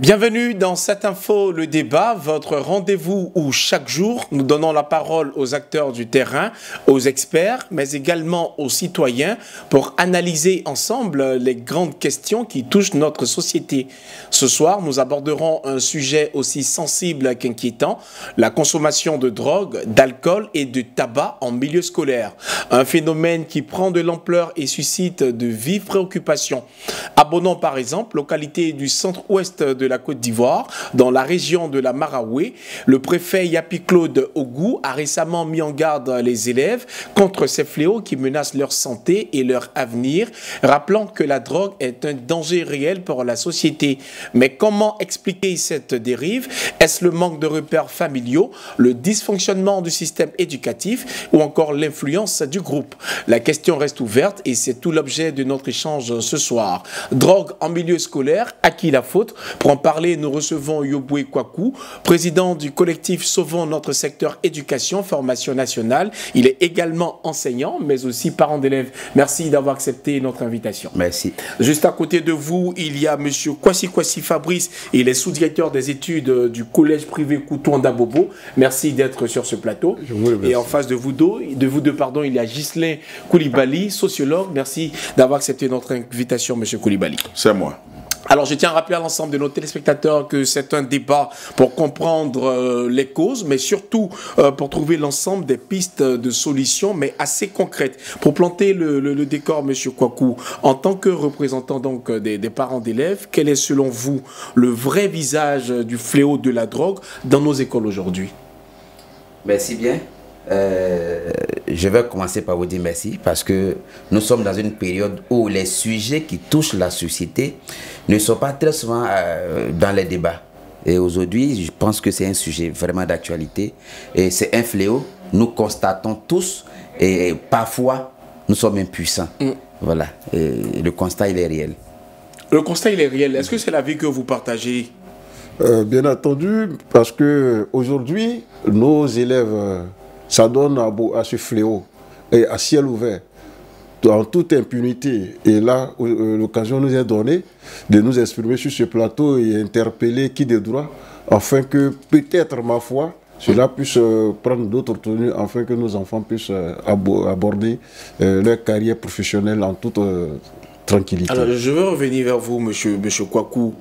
Bienvenue dans cette info, le débat, votre rendez-vous où chaque jour nous donnons la parole aux acteurs du terrain, aux experts, mais également aux citoyens pour analyser ensemble les grandes questions qui touchent notre société. Ce soir, nous aborderons un sujet aussi sensible qu'inquiétant, la consommation de drogue, d'alcool et de tabac en milieu scolaire. Un phénomène qui prend de l'ampleur et suscite de vives préoccupations. Abonnons par exemple, localité du centre-ouest de la Côte d'Ivoire, dans la région de la Maraoué, le préfet Yapi-Claude Ogou a récemment mis en garde les élèves contre ces fléaux qui menacent leur santé et leur avenir, rappelant que la drogue est un danger réel pour la société. Mais comment expliquer cette dérive? Est-ce le manque de repères familiaux, le dysfonctionnement du système éducatif ou encore l'influence du groupe? La question reste ouverte et c'est tout l'objet de notre échange ce soir. Drogue en milieu scolaire, à qui la faute? Pour en parler, nous recevons Yoboué Kwaku, président du collectif Sauvons notre secteur éducation, formation nationale. Il est également enseignant, mais aussi parent d'élèves. Merci d'avoir accepté notre invitation. Merci. Juste à côté de vous, il y a M. Kwasi Fabrice, il est sous-directeur des études du collège privé Koutouanda Bobo. Merci d'être sur ce plateau. Et en face de vous deux, il y a Ghislain Koulibaly, sociologue. Merci d'avoir accepté notre invitation, M. Koulibaly. C'est moi. Alors, je tiens à rappeler à l'ensemble de nos téléspectateurs que c'est un débat pour comprendre les causes, mais surtout pour trouver l'ensemble des pistes de solutions, mais assez concrètes. Pour planter le décor, M. Kwaku, en tant que représentant donc des parents d'élèves, quel est selon vous le vrai visage du fléau de la drogue dans nos écoles aujourd'hui? Merci bien. Je vais commencer par vous dire merci parce que nous sommes dans une période où les sujets qui touchent la société ne sont pas très souvent dans les débats. Et aujourd'hui, je pense que c'est un sujet vraiment d'actualité et c'est un fléau. Nous constatons tous et parfois nous sommes impuissants. Voilà, et le constat il est réel. Le constat il est réel. Est-ce que c'est l'avis que vous partagez? Bien entendu, parce que aujourd'hui, nos élèves s'adonnent à ce fléau et à ciel ouvert, en toute impunité. Et là, l'occasion nous est donnée de nous exprimer sur ce plateau et interpeller qui de droit, afin que peut-être, ma foi, cela puisse prendre d'autres tenues, afin que nos enfants puissent aborder leur carrière professionnelle en toute tranquillité. Alors, je veux revenir vers vous, monsieur Kwaku,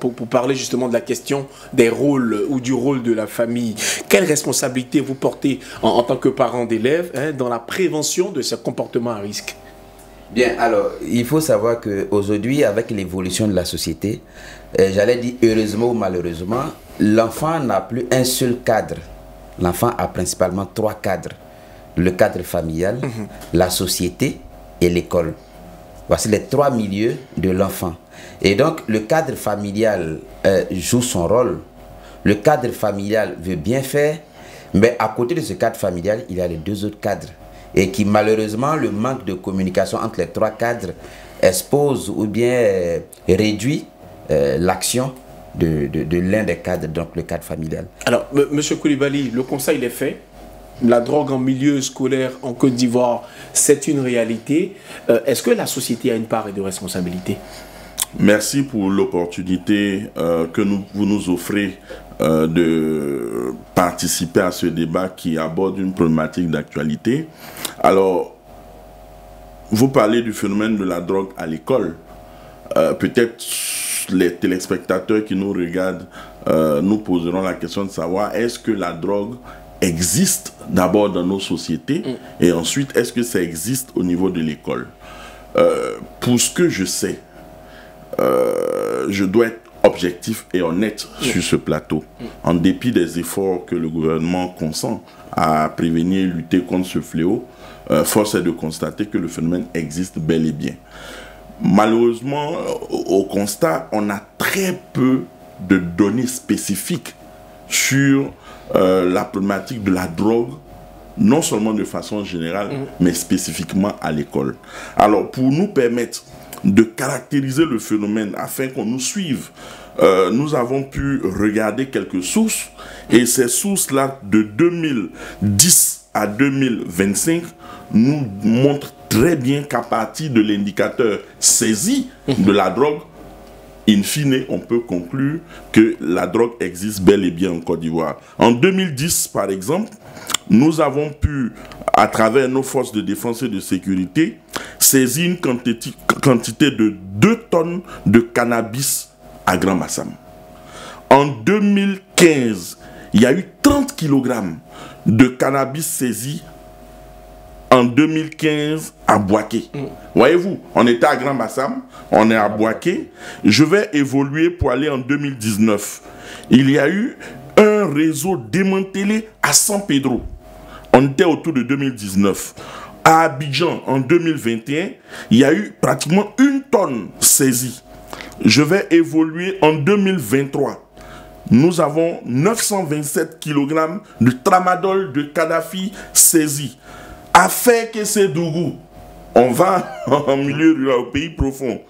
pour parler justement de la question des rôles ou du rôle de la famille. Quelle responsabilité vous portez en tant que parent d'élèves dans la prévention de ces comportements à risque? Bien, alors, il faut savoir qu'aujourd'hui, avec l'évolution de la société, j'allais dire heureusement ou malheureusement, l'enfant n'a plus un seul cadre. L'enfant a principalement 3 cadres. Le cadre familial, la société et l'école. Voici les 3 milieux de l'enfant. Et donc, le cadre familial joue son rôle. Le cadre familial veut bien faire, mais à côté de ce cadre familial, il y a les 2 autres cadres. Et qui, malheureusement, le manque de communication entre les 3 cadres expose ou bien réduit l'action de l'un des cadres, donc le cadre familial. Alors, M. Koulibaly, le constat, il est fait. La drogue en milieu scolaire en Côte d'Ivoire, c'est une réalité. Est-ce que la société a une part de responsabilité? Merci pour l'opportunité que vous nous offrez de participer à ce débat qui aborde une problématique d'actualité. Alors, vous parlez du phénomène de la drogue à l'école. Peut-être les téléspectateurs qui nous regardent nous poseront la question de savoir est-ce que la drogue existe d'abord dans nos sociétés et ensuite est-ce que ça existe au niveau de l'école? Pour ce que je sais, je dois être objectif et honnête sur ce plateau. En dépit des efforts que le gouvernement consent à prévenir et lutter contre ce fléau, force est de constater que le phénomène existe bel et bien. Malheureusement, au constat, on a très peu de données spécifiques sur la problématique de la drogue, non seulement de façon générale, mais spécifiquement à l'école. Alors, pour nous permettre de caractériser le phénomène afin qu'on nous suive, nous avons pu regarder quelques sources, et ces sources-là, de 2010 à 2025, nous montrent très bien qu'à partir de l'indicateur saisi de la drogue, in fine, on peut conclure que la drogue existe bel et bien en Côte d'Ivoire. En 2010, par exemple, nous avons pu, à travers nos forces de défense et de sécurité, saisir une quantité de 2 tonnes de cannabis à Grand Massam. En 2015, il y a eu 30 kg de cannabis saisis en 2015 à Boaké. Voyez-vous, on était à Grand Massam, on est à Boaké. Je vais évoluer pour aller en 2019. Il y a eu un réseau démantelé à San Pedro. On était autour de 2019. À Abidjan, en 2021, il y a eu pratiquement 1 tonne saisie. Je vais évoluer en 2023. Nous avons 927 kg de tramadol de Kadhafi saisi. À Fekese-Dougou, on va en milieu rural, au pays profond.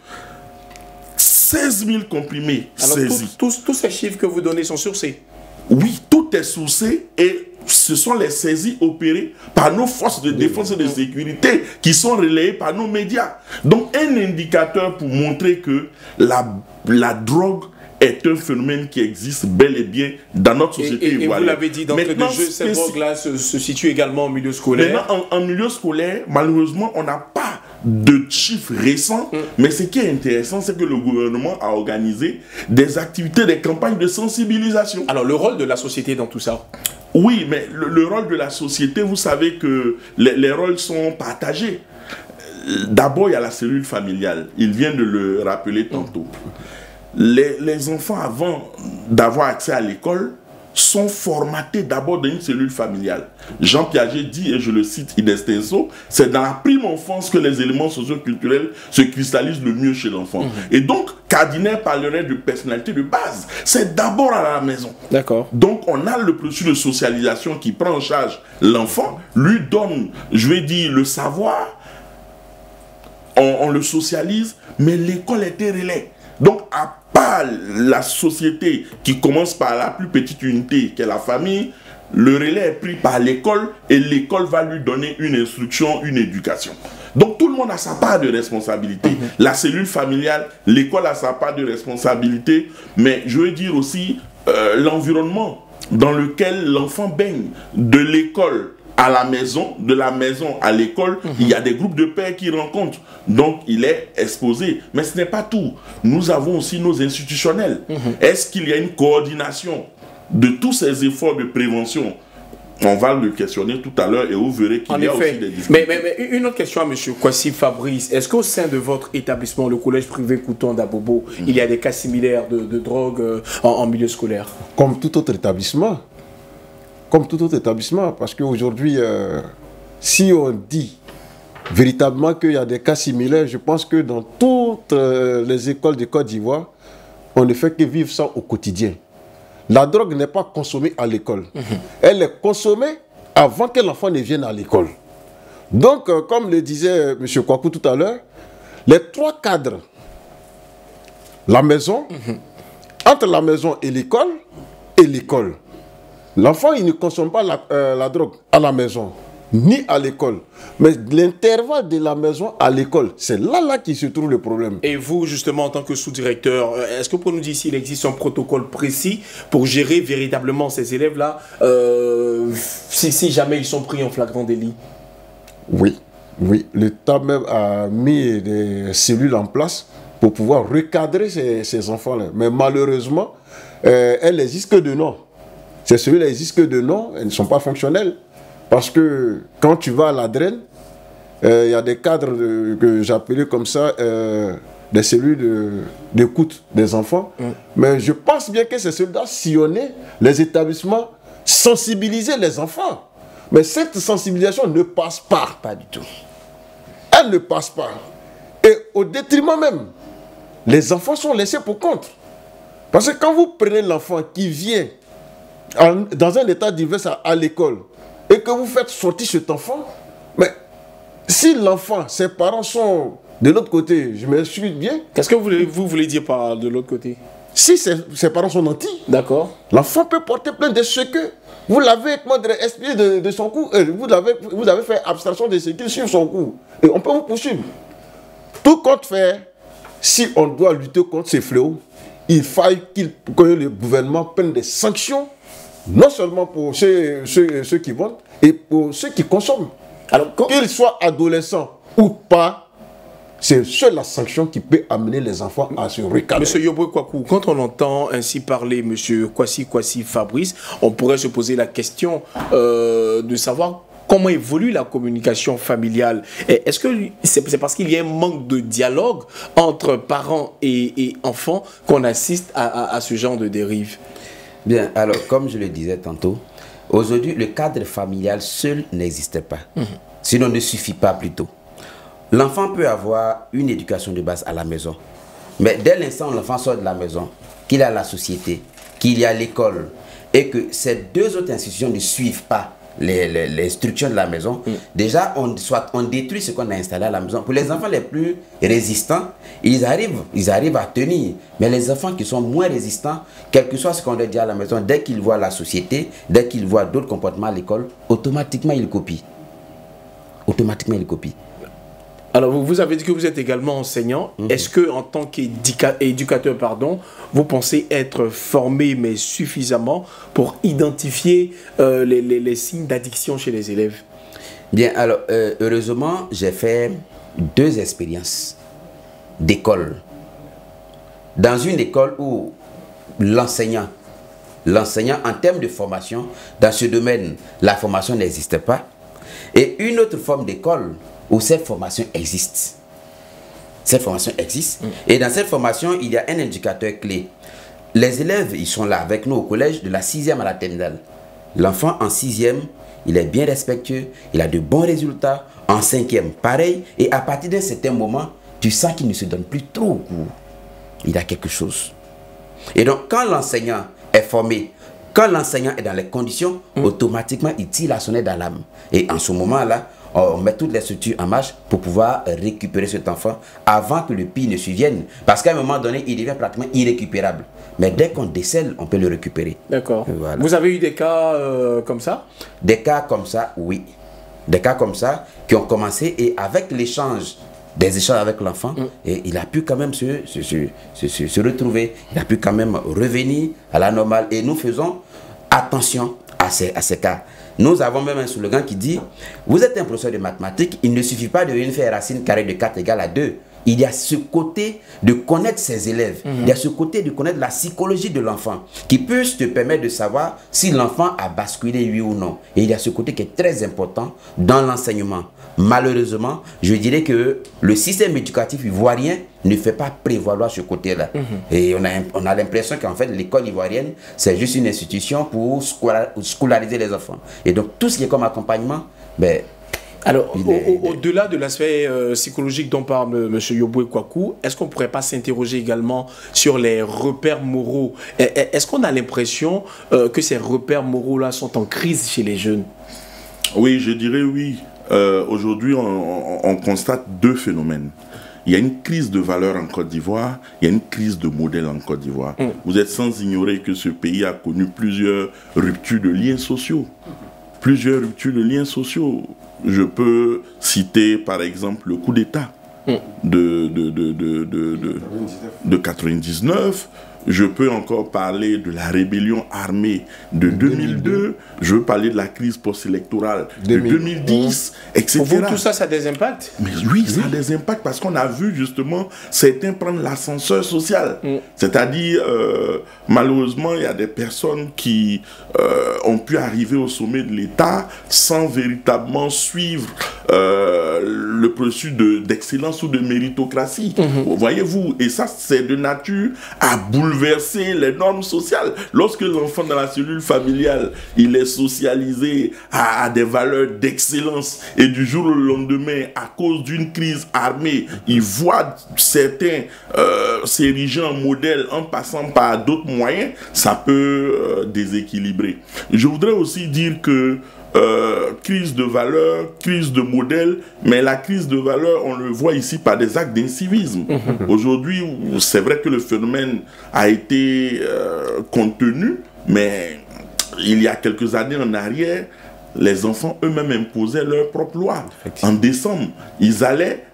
16 000 comprimés saisis. Tous ces chiffres que vous donnez sont sourcés? Oui, tout est sourcé et ce sont les saisies opérées par nos forces de défense et de sécurité qui sont relayées par nos médias. Donc, un indicateur pour montrer que la drogue est un phénomène qui existe bel et bien dans notre société ivoirienne. Et vous l'avez dit, d'entrée de jeu, cette drogue-là se situe également en milieu scolaire. Maintenant, en milieu scolaire, malheureusement, on n'a pas de chiffres récents, mais ce qui est intéressant, c'est que le gouvernement a organisé des activités, des campagnes de sensibilisation. Alors, le rôle de la société dans tout ça? Oui, mais le rôle de la société, vous savez que les rôles sont partagés. D'abord, il y a la cellule familiale. Il vient de le rappeler tantôt. Les enfants, avant d'avoir accès à l'école, sont formatés d'abord dans une cellule familiale. Jean Piaget dit, et je le cite in extenso, c'est dans la prime enfance que les éléments socio-culturels se cristallisent le mieux chez l'enfant. Et donc, Cardiner parlerait de personnalité de base. C'est d'abord à la maison. D'accord. Donc, on a le processus de socialisation qui prend en charge l'enfant, lui donne, je vais dire, le savoir, on le socialise, mais l'école est un relais. Donc, à part la société qui commence par la plus petite unité, qui est la famille, le relais est pris par l'école et l'école va lui donner une instruction, une éducation. Donc, tout le monde a sa part de responsabilité. La cellule familiale, l'école a sa part de responsabilité, mais je veux dire aussi l'environnement dans lequel l'enfant baigne, de l'école à la maison, de la maison à l'école, il y a des groupes de pairs qui rencontrent. Donc, il est exposé. Mais ce n'est pas tout. Nous avons aussi nos institutionnels. Est-ce qu'il y a une coordination de tous ces efforts de prévention? On va le questionner tout à l'heure et vous verrez qu'il y a aussi des difficultés. Mais une autre question à M. Kwasi Fabrice. Est-ce qu'au sein de votre établissement, le collège privé Couton d'Abobo, il y a des cas similaires de drogue en milieu scolaire? Comme tout autre établissement. Comme tout autre établissement, parce qu'aujourd'hui, si on dit véritablement qu'il y a des cas similaires, je pense que dans toutes les écoles de Côte d'Ivoire, on ne fait que vivre ça au quotidien. La drogue n'est pas consommée à l'école. Elle est consommée avant que l'enfant ne vienne à l'école. Donc, comme le disait M. Kwaku tout à l'heure, les 3 cadres, la maison, entre la maison et l'école, l'enfant, il ne consomme pas la drogue à la maison, ni à l'école. Mais l'intervalle de la maison à l'école, c'est là qui se trouve le problème. Et vous, justement, en tant que sous-directeur, est-ce que vous pouvez nous dire s'il existe un protocole précis pour gérer véritablement ces élèves-là, si jamais ils sont pris en flagrant délit? Oui. L'État même a mis des cellules en place pour pouvoir recadrer ces enfants-là. Mais malheureusement, elles n'existent que de nom. Ces cellules n'existent que de nom, elles ne sont pas fonctionnelles. Parce que quand tu vas à la draine, il y a des cadres que j'appelais comme ça, des cellules d'écoute des enfants. Mais je pense bien que ces cellules-là sillonnaient les établissements, sensibiliser les enfants. Mais cette sensibilisation ne passe pas. Pas du tout. Elle ne passe pas. Et au détriment même, les enfants sont laissés pour compte. Parce que quand vous prenez l'enfant qui vient dans un état divers à l'école et que vous faites sortir cet enfant, mais si l'enfant, ses parents sont de l'autre côté, je m'excuse bien. Qu'est-ce que vous voulez dire par de l'autre côté? Si ses parents sont nantis, d'accord, l'enfant peut porter plainte de ce que vous l'avez expliqué de son coup, vous avez fait abstraction de ce qu'il suit son coup. Et on peut vous poursuivre. Tout compte fait, si on doit lutter contre ces fléaux, il faille que le gouvernement prenne des sanctions, non seulement pour ceux qui vendent, et pour ceux qui consomment. Alors, qu'ils soient adolescents ou pas, c'est seule la sanction qui peut amener les enfants à se recadrer. Monsieur Yoboué Kouakou, quand on entend ainsi parler Monsieur Kwasi Fabrice, on pourrait se poser la question de savoir comment évolue la communication familiale. Est-ce que c'est parce qu'il y a un manque de dialogue entre parents et enfants qu'on assiste à ce genre de dérive? Bien, alors, comme je le disais tantôt, aujourd'hui, le cadre familial seul n'existe pas. Sinon, ne suffit pas plutôt. L'enfant peut avoir une éducation de base à la maison. Mais dès l'instant où l'enfant sort de la maison, qu'il a la société, qu'il y a l'école, et que ces deux autres institutions ne suivent pas les structures de la maison, déjà on détruit ce qu'on a installé à la maison. Pour les enfants les plus résistants, ils arrivent à tenir. Mais les enfants qui sont moins résistants, quel que soit ce qu'on leur dit à la maison, dès qu'ils voient la société, dès qu'ils voient d'autres comportements à l'école, automatiquement ils copient. Automatiquement ils copient. Alors, vous avez dit que vous êtes également enseignant. Est-ce que, en tant qu'éducateur, vous pensez être formé, mais suffisamment pour identifier les signes d'addiction chez les élèves? Bien, alors, heureusement, j'ai fait 2 expériences d'école. Dans une école où l'enseignant, en termes de formation, dans ce domaine, la formation n'existe pas. Et une autre forme d'école où cette formation existe. Cette formation existe. Et dans cette formation, il y a un indicateur clé. Les élèves, ils sont là avec nous au collège de la 6e à la terminale. L'enfant en 6e, il est bien respectueux, il a de bons résultats. En 5e, pareil. Et à partir d'un certain moment, tu sens qu'il ne se donne plus trop au cours. Il a quelque chose. Et donc, quand l'enseignant est formé, quand l'enseignant est dans les conditions, automatiquement, il tire la sonnette d'alarme. Et en ce moment-là, on met toutes les structures en marche pour pouvoir récupérer cet enfant avant que le pire ne survienne. Parce qu'à un moment donné, il devient pratiquement irrécupérable. Mais dès qu'on décèle, on peut le récupérer. D'accord. Voilà. Vous avez eu des cas comme ça? Des cas comme ça, oui. Des cas comme ça qui ont commencé et avec l'échange, des échanges avec l'enfant, et il a pu quand même se retrouver. Il a pu quand même revenir à la normale. Et nous faisons attention à ces cas. Nous avons même un slogan qui dit, vous êtes un professeur de mathématiques, il ne suffit pas de venir faire racine carrée de 4 égale à 2. Il y a ce côté de connaître ses élèves, il y a ce côté de connaître la psychologie de l'enfant, qui peut te permettre de savoir si l'enfant a basculé oui ou non. Et il y a ce côté qui est très important dans l'enseignement. Malheureusement, je dirais que le système éducatif ivoirien ne fait pas prévaloir ce côté-là. Et on a l'impression qu'en fait, l'école ivoirienne, c'est juste une institution pour scolariser les enfants. Et donc, tout ce qui est comme accompagnement, ben, alors, au-delà de l'aspect psychologique dont parle M. Yoboué Kouakou, est-ce qu'on ne pourrait pas s'interroger également sur les repères moraux? Est-ce qu'on a l'impression que ces repères moraux-là sont en crise chez les jeunes? Oui, je dirais oui. Aujourd'hui, on constate 2 phénomènes. Il y a une crise de valeurs en Côte d'Ivoire, il y a une crise de modèle en Côte d'Ivoire. Vous êtes sans ignorer que ce pays a connu plusieurs ruptures de liens sociaux. Plusieurs ruptures de liens sociaux. Je peux citer par exemple le coup d'État de 99. Je peux encore parler de la rébellion armée de 2002. Je veux parler de la crise post-électorale de 2010, etc. Pour vous, tout ça, ça a des impacts? Mais oui, ça a des impacts parce qu'on a vu justement certains prendre l'ascenseur social. C'est-à-dire, malheureusement, il y a des personnes qui ont pu arriver au sommet de l'État sans véritablement suivre le processus d'excellence ou de méritocratie. Voyez-vous, et ça, c'est de nature à bouleverser les normes sociales. Lorsque l'enfant dans la cellule familiale, il est socialisé à des valeurs d'excellence et du jour au lendemain, à cause d'une crise armée, il voit certains s'ériger en modèle en passant par d'autres moyens, ça peut déséquilibrer. Je voudrais aussi dire que crise de valeur, crise de modèle, mais la crise de valeur, on le voit ici par des actes d'incivisme. Aujourd'hui, c'est vrai que le phénomène a été contenu, mais il y a quelques années en arrière, les enfants eux-mêmes imposaient leur propre loi. En décembre, ils allaient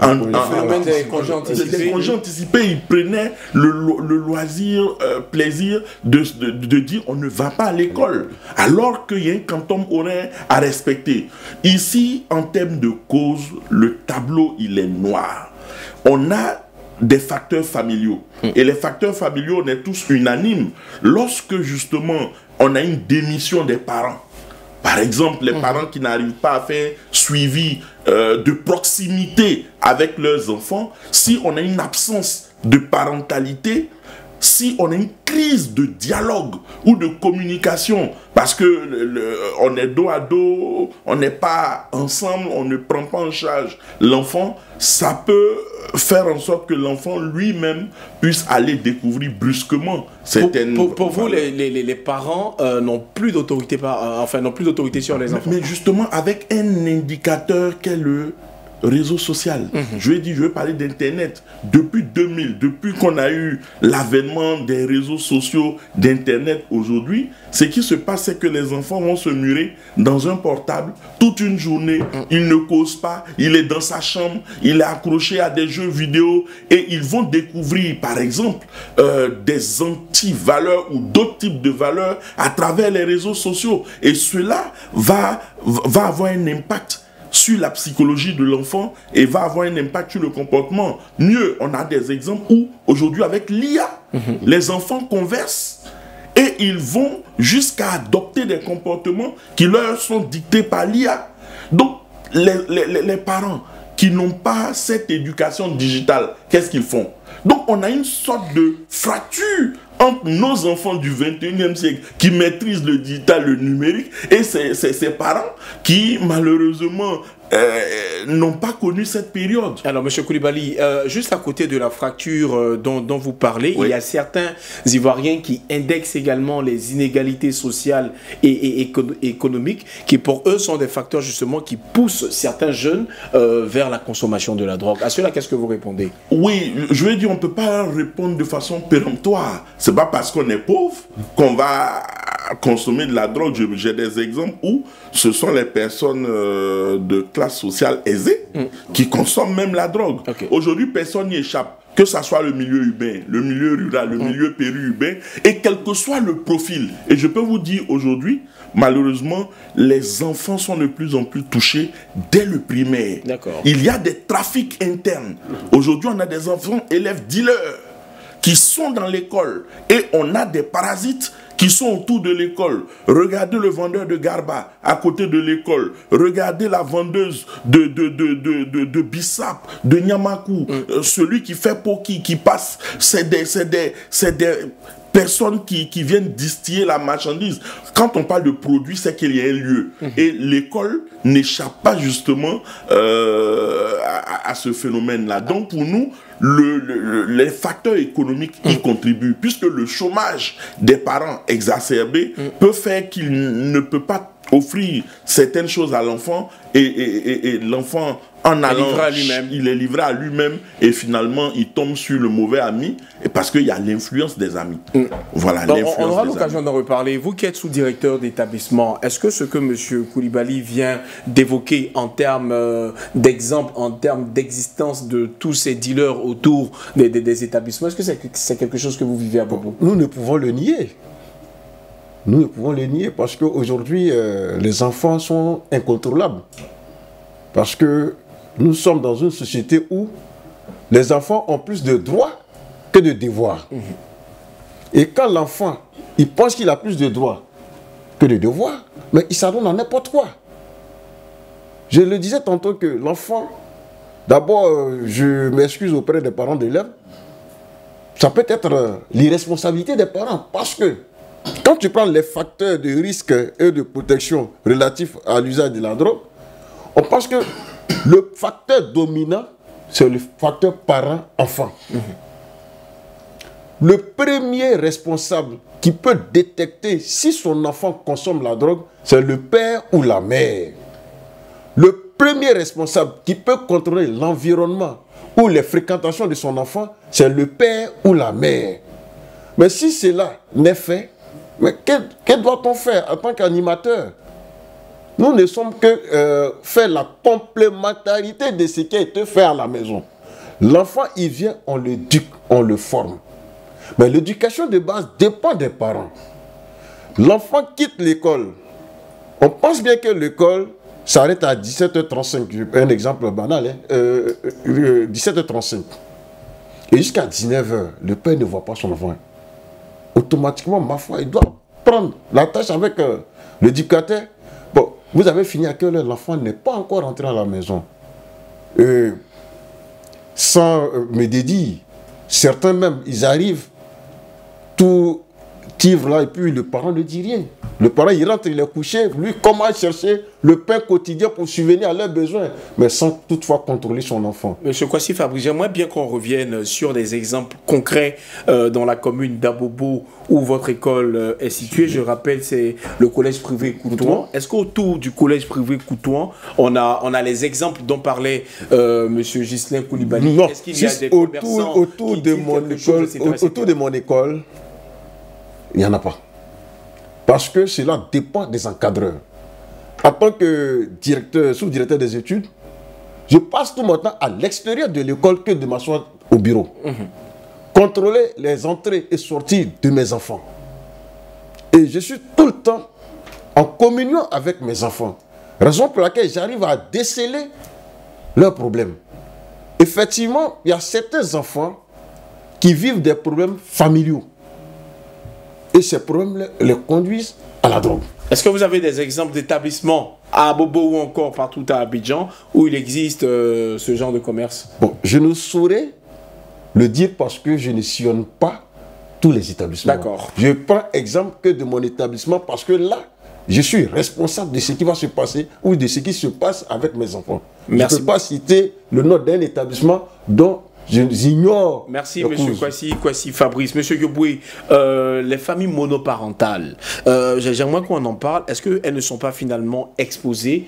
Le phénomène des congés anticipés. Les congés anticipés, ils prenaient le loisir, plaisir de dire on ne va pas à l'école, alors qu'il y a un quantum horaire à respecter. Ici, en termes de cause, le tableau, il est noir. On a des facteurs familiaux. Et les facteurs familiaux, on est tous unanimes. Lorsque, justement, on a une démission des parents, par exemple, les parents qui n'arrivent pas à faire suivi de proximité avec leurs enfants, si on a une absence de parentalité, si on a une crise de dialogue ou de communication, parce que on est dos à dos, on n'est pas ensemble, on ne prend pas en charge l'enfant, ça peut faire en sorte que l'enfant lui-même puisse aller découvrir brusquement certaines... Pour vous, les parents n'ont plus d'autorité sur les enfants. Mais justement, avec un indicateur qu'est le réseau social. Je vais parler d'Internet. Depuis 2000, depuis qu'on a eu l'avènement des réseaux sociaux d'Internet aujourd'hui, ce qui se passe, c'est que les enfants vont se murer dans un portable toute une journée. Il ne cause pas, il est dans sa chambre, il est accroché à des jeux vidéo et ils vont découvrir, par exemple, des anti-valeurs ou d'autres types de valeurs à travers les réseaux sociaux. Et cela va avoir un impact sur la psychologie de l'enfant et va avoir un impact sur le comportement. Mieux, on a des exemples où, aujourd'hui, avec l'IA, les enfants conversent et ils vont jusqu'à adopter des comportements qui leur sont dictés par l'IA. Donc, les parents qui n'ont pas cette éducation digitale, qu'est-ce qu'ils font? Donc, on a une sorte de fracture entre nos enfants du 21e siècle qui maîtrisent le digital, le numérique, et ces parents qui, malheureusement, n'ont pas connu cette période. Alors, M. Coulibaly, juste à côté de la fracture dont vous parlez, il y a certains Ivoiriens qui indexent également les inégalités sociales et économiques, qui pour eux sont des facteurs justement qui poussent certains jeunes vers la consommation de la drogue. À cela, qu'est-ce que vous répondez? Oui, je veux dire, on ne peut pas répondre de façon péremptoire. C'est pas parce qu'on est pauvre qu'on va consommer de la drogue. J'ai des exemples où ce sont les personnes de classe sociale aisée qui consomment même la drogue. Aujourd'hui, personne n'y échappe. Que ce soit le milieu urbain, le milieu rural, le milieu périurbain, et quel que soit le profil. Et je peux vous dire aujourd'hui, malheureusement, les enfants sont de plus en plus touchés dès le primaire. Il y a des trafics internes. Aujourd'hui, on a des enfants élèves dealers qui sont dans l'école et on a des parasites qui sont autour de l'école. Regardez le vendeur de garba à côté de l'école. Regardez la vendeuse de bissap, de nyamakou. Celui qui fait poki, qui passe, c'est des personnes qui viennent distiller la marchandise. Quand on parle de produits, c'est qu'il y a un lieu. Et l'école n'échappe pas justement à ce phénomène-là. Donc pour nous, les facteurs économiques y contribuent, puisque le chômage des parents exacerbé peut faire qu'il ne peut pas offrir certaines choses à l'enfant et l'enfant en allant, il est livré à lui-même et finalement il tombe sur le mauvais ami parce qu'il y a l'influence des amis. Voilà, on aura l'occasion d'en reparler. Vous qui êtes sous-directeur d'établissement, est-ce que ce que M. Coulibaly vient d'évoquer en termes d'exemple, en termes d'existence de tous ces dealers autour des établissements, est-ce que c'est quelque chose que vous vivez à propos? Nous ne pouvons le nier. Nous ne pouvons le nier parce qu'aujourd'hui, les enfants sont incontrôlables. Parce que nous sommes dans une société où les enfants ont plus de droits que de devoirs. Et quand l'enfant, il pense qu'il a plus de droits que de devoirs, mais il s'adonne à n'importe quoi. Je le disais tantôt que l'enfant, d'abord, je m'excuse auprès des parents d'élèves, ça peut être l'irresponsabilité des parents parce que quand tu prends les facteurs de risque et de protection relatifs à l'usage de la drogue, on pense que le facteur dominant, c'est le facteur parent-enfant. Le premier responsable qui peut détecter si son enfant consomme la drogue, c'est le père ou la mère. Le premier responsable qui peut contrôler l'environnement ou les fréquentations de son enfant, c'est le père ou la mère. Mais si cela n'est fait, mais que doit-on faire en tant qu'animateur? Nous ne sommes que faire la complémentarité de ce qui a été fait à la maison. L'enfant, il vient, on l'éduque, on le forme. Mais l'éducation de base dépend des parents. L'enfant quitte l'école. On pense bien que l'école s'arrête à 17h35. Un exemple banal, hein? 17h35. Et jusqu'à 19h, le père ne voit pas son enfant. Automatiquement, ma foi, il doit prendre la tâche avec l'éducateur. Bon, vous avez fini à quelle heure? L'enfant n'est pas encore rentré à la maison. Sans me dédire, certains même, ils arrivent tout ivre là et puis le parent ne dit rien. Le parent, il rentre, il est couché, lui comment chercher le pain quotidien pour subvenir à leurs besoins, mais sans toutefois contrôler son enfant. Monsieur Kwasi Fabrice, j'aimerais bien qu'on revienne sur des exemples concrets dans la commune d'Abobo où votre école est située. Je rappelle, c'est le collège privé Coutouan. Est-ce qu'autour du collège privé Coutouan, on a les exemples dont parlait monsieur Ghislain Koulibaly? Non, est-ce qu'il y a des commerçants autour de mon école, il n'y en a pas. Parce que cela dépend des encadreurs. En tant que directeur, sous-directeur des études, je passe tout mon temps à l'extérieur de l'école que de m'asseoir au bureau. Contrôler les entrées et sorties de mes enfants. Et je suis tout le temps en communion avec mes enfants. Raison pour laquelle j'arrive à déceler leurs problèmes. Effectivement, il y a certains enfants qui vivent des problèmes familiaux. Et ces problèmes les conduisent à la drogue. Est-ce que vous avez des exemples d'établissements à Abobo ou encore partout à Abidjan où il existe ce genre de commerce? Bon, je ne saurais le dire parce que je ne sillonne pas tous les établissements. D'accord. Je prends exemple que de mon établissement parce que là, je suis responsable de ce qui va se passer ou de ce qui se passe avec mes enfants. Merci. Je ne peux pas citer le nom d'un établissement dont j'ignore. Merci, monsieur Kwasi Fabrice. Monsieur Yoboué, les familles monoparentales, j'aimerais qu'on en parle. Est-ce qu'elles ne sont pas finalement exposées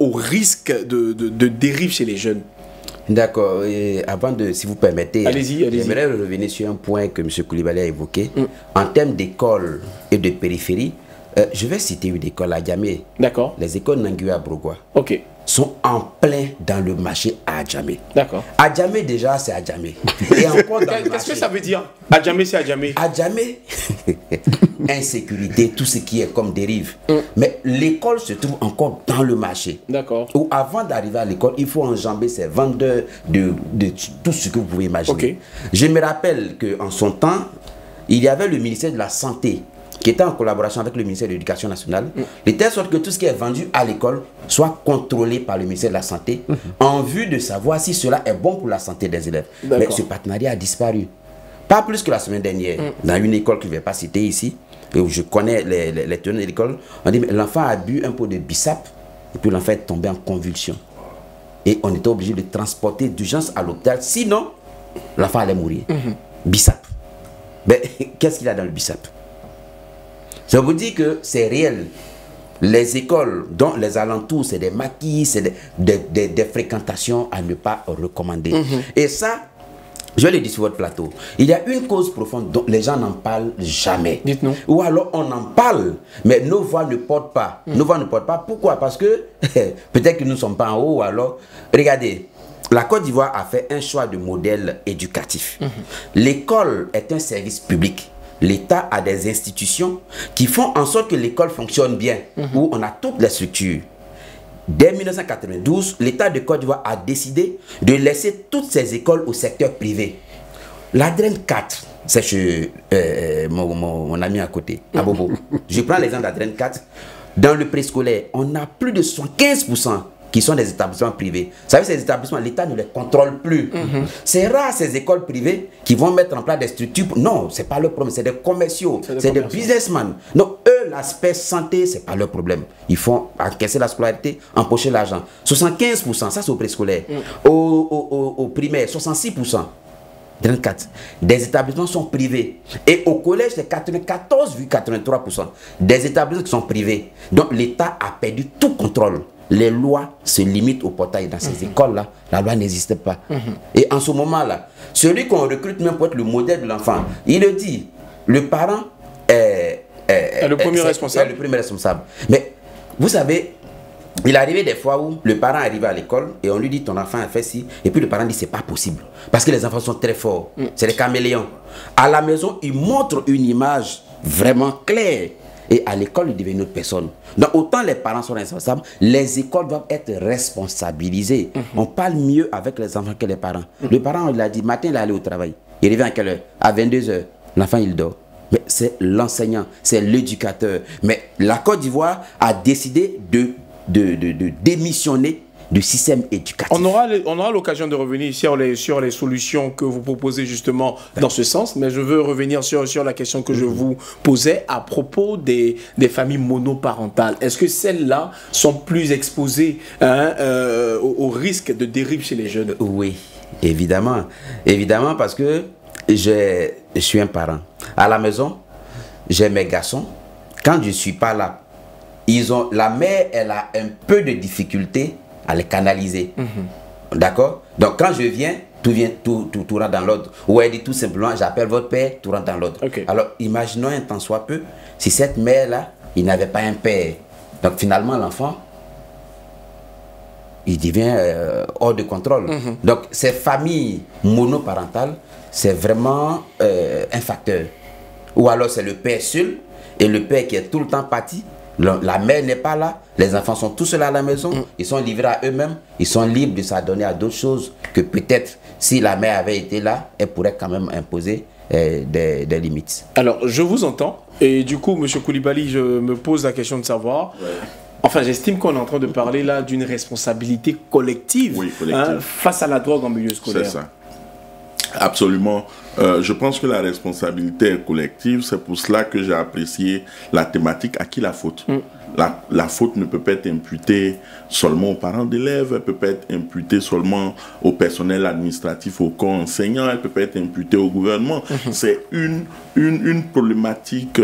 au risque de dérive chez les jeunes? D'accord. Avant de, si vous permettez, allez-y. J'aimerais revenir sur un point que M. Koulibaly a évoqué. En termes d'école et de périphérie, je vais citer une école à Djamé. D'accord. Les écoles Nangué à Brogoua. Ok. Sont en plein dans le marché à Djamé. D'accord. À Djamé, déjà, c'est à Djamé. Et encore dans le Qu'est-ce que ça veut dire? À Djamé, c'est à Djamé. À Djamé, insécurité, tout ce qui est comme dérive. Mais l'école se trouve encore dans le marché. D'accord. Où avant d'arriver à l'école, il faut enjamber ces vendeurs de tout ce que vous pouvez imaginer. Okay. Je me rappelle qu'en son temps, il y avait le ministère de la Santé qui était en collaboration avec le ministère de l'Éducation nationale, de telle sorte que tout ce qui est vendu à l'école soit contrôlé par le ministère de la Santé en vue de savoir si cela est bon pour la santé des élèves. Mais ce partenariat a disparu. Pas plus que la semaine dernière, dans une école que je ne vais pas citer ici, et où je connais les tenants de l'école, on dit l'enfant a bu un pot de bissap et puis l'enfant est tombé en convulsion. Et on était obligé de transporter d'urgence à l'hôpital, sinon l'enfant allait mourir. Bissap. Mais qu'est-ce qu'il y a dans le bissap? Je vous dis que c'est réel. Les écoles, dont les alentours, c'est des maquis, c'est des fréquentations à ne pas recommander. Et ça, je le dis sur votre plateau, il y a une cause profonde dont les gens n'en parlent jamais. Dites-nous. Ou alors on en parle, mais nos voix ne portent pas. Nos voix ne portent pas. Pourquoi? Parce que peut-être que nous ne sommes pas en haut. Alors, regardez, la Côte d'Ivoire a fait un choix de modèle éducatif. L'école est un service public. L'État a des institutions qui font en sorte que l'école fonctionne bien, où on a toutes les structures. Dès 1992, l'État de Côte d'Ivoire a décidé de laisser toutes ces écoles au secteur privé. L'Adren 4, c'est chez mon ami à côté, à Bobo. Je prends l'exemple d'Adren 4. Dans le préscolaire, on a plus de 75% qui sont des établissements privés. Vous savez, ces établissements, l'État ne les contrôle plus. C'est rare ces écoles privées qui vont mettre en place des structures. Non, ce n'est pas leur problème, c'est des commerciaux, c'est des businessmen. Donc, eux, l'aspect santé, ce n'est pas leur problème. Ils font encaisser la scolarité, empocher l'argent. 75%, ça c'est au préscolaire. Au primaire, 66%. 34. Des établissements sont privés. Et au collège, c'est 94,83% des établissements qui sont privés. Donc, l'État a perdu tout contrôle. Les lois se limitent au portail. Dans ces écoles-là, la loi n'existe pas. Et en ce moment-là, celui qu'on recrute même pour être le modèle de l'enfant, il le dit, le parent est le premier responsable. Le premier responsable. Mais vous savez, Il arrivait des fois où le parent arrive à l'école et on lui dit ton enfant a fait ci, et puis le parent dit c'est pas possible parce que les enfants sont très forts, c'est des caméléons. À la maison, il montre une image vraiment claire et à l'école il devient une autre personne. Donc autant les parents sont responsables, les écoles doivent être responsabilisées. On parle mieux avec les enfants que les parents. Le parent, il a dit matin il est allé au travail, il revient à quelle heure? À 22h, l'enfant il dort. Mais c'est l'enseignant, c'est l'éducateur. Mais la Côte d'Ivoire a décidé de démissionner du système éducatif. On aura l'occasion de revenir sur les solutions que vous proposez justement dans ce sens, mais je veux revenir sur la question que je vous posais à propos des familles monoparentales. Est-ce que celles-là sont plus exposées au risque de dérive chez les jeunes? Oui, évidemment. Évidemment parce que je suis un parent. À la maison, j'ai mes garçons. Quand je ne suis pas là, la mère, elle a un peu de difficulté à les canaliser. D'accord? Donc quand je viens, tout rentre dans l'ordre. Ou elle dit tout simplement, j'appelle votre père, tout rentre dans l'ordre. Okay. Alors imaginons un temps soit peu, si cette mère-là, il n'avait pas un père. Donc finalement, l'enfant, il devient hors de contrôle. Donc ces familles monoparentales, c'est vraiment un facteur. Ou alors c'est le père seul, et le père qui est tout le temps parti. La mère n'est pas là, les enfants sont tous seuls à la maison, ils sont livrés à eux-mêmes, ils sont libres de s'adonner à d'autres choses que peut-être si la mère avait été là, elle pourrait quand même imposer des limites. Alors, je vous entends, et du coup, M. Koulibaly, je me pose la question de savoir, enfin, j'estime qu'on est en train de parler là d'une responsabilité collective, face à la drogue en milieu scolaire. C'est ça. Absolument. Je pense que la responsabilité est collective. C'est pour cela que j'ai apprécié la thématique à qui la faute. La faute ne peut pas être imputée seulement aux parents d'élèves, elle peut pas être imputée seulement au personnel administratif, au corps enseignant, elle peut pas être imputée au gouvernement. C'est une problématique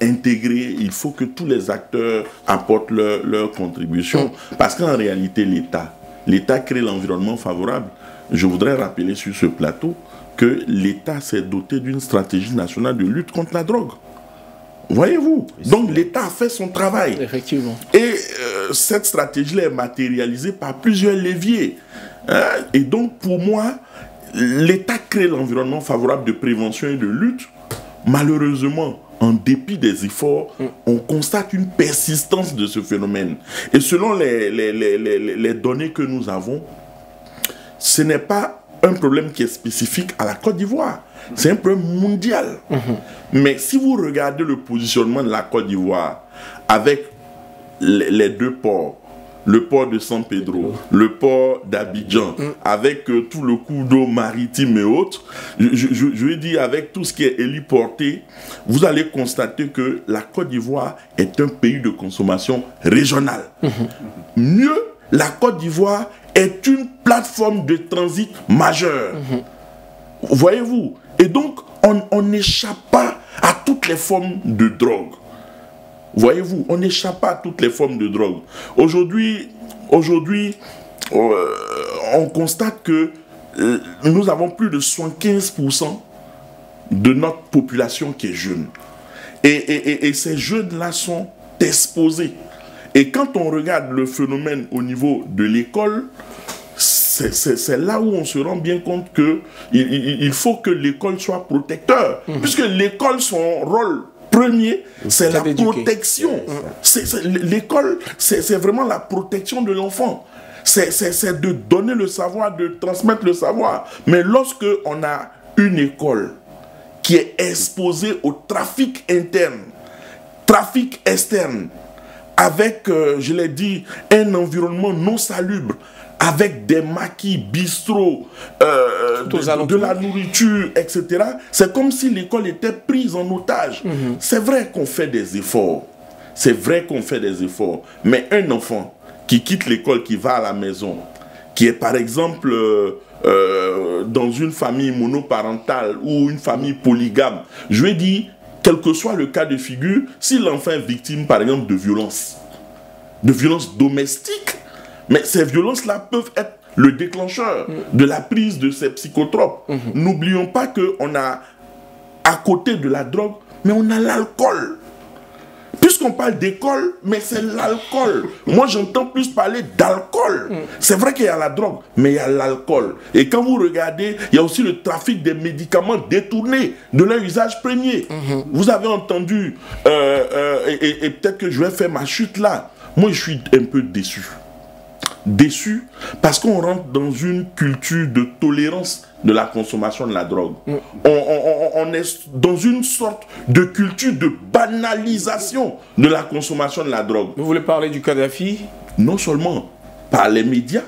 intégrée. Il faut que tous les acteurs apportent leur contribution. Parce qu'en réalité, l'État crée l'environnement favorable. Je voudrais rappeler sur ce plateau que l'État s'est doté d'une stratégie nationale de lutte contre la drogue. Voyez-vous? Donc l'État a fait son travail. Effectivement. Et cette stratégie-là est matérialisée par plusieurs leviers. Et donc pour moi, l'État crée l'environnement favorable de prévention et de lutte. Malheureusement, en dépit des efforts, on constate une persistance de ce phénomène. Et selon les données que nous avons, ce n'est pas un problème qui est spécifique à la Côte d'Ivoire. C'est un problème mondial. Mais si vous regardez le positionnement de la Côte d'Ivoire avec les deux ports, le port de San Pedro, le port d'Abidjan, avec tout le cours d'eau maritime et autres, je vais dire avec tout ce qui est héliporté, vous allez constater que la Côte d'Ivoire est un pays de consommation régionale. Mieux, la Côte d'Ivoire est une plateforme de transit majeure. Voyez-vous? Et donc, on n'échappe pas à toutes les formes de drogue. Voyez-vous? On n'échappe pas à toutes les formes de drogue. Aujourd'hui, on constate que nous avons plus de 75% de notre population qui est jeune. Et ces jeunes-là sont exposés. Et quand on regarde le phénomène au niveau de l'école, c'est là où on se rend bien compte qu'il faut que l'école soit protecteur. Puisque l'école, son rôle premier, c'est la protection. L'école, c'est vraiment la protection de l'enfant. C'est de donner le savoir, de transmettre le savoir. Mais lorsque on a une école qui est exposée au trafic interne, trafic externe, avec, je l'ai dit, un environnement non salubre, avec des maquis, bistrots, de la nourriture, etc. C'est comme si l'école était prise en otage. C'est vrai qu'on fait des efforts. C'est vrai qu'on fait des efforts. Mais un enfant qui quitte l'école, qui va à la maison, qui est par exemple dans une famille monoparentale ou une famille polygame, je vais dire, quel que soit le cas de figure, si l'enfant est victime, par exemple, de violences domestiques, mais ces violences-là peuvent être le déclencheur de la prise de ces psychotropes. N'oublions pas qu'on a, à côté de la drogue, mais on a l'alcool. Puisqu'on parle d'école, mais c'est l'alcool. Moi, j'entends plus parler d'alcool. C'est vrai qu'il y a la drogue, mais il y a l'alcool. Et quand vous regardez, il y a aussi le trafic des médicaments détournés de leur usage premier. Vous avez entendu, et peut-être que je vais faire ma chute là. Moi, je suis un peu déçu. Déçu parce qu'on rentre dans une culture de tolérance de la consommation de la drogue. On est dans une sorte de culture de banalisation de la consommation de la drogue. Vous voulez parler du Kadhafi? Non seulement par les médias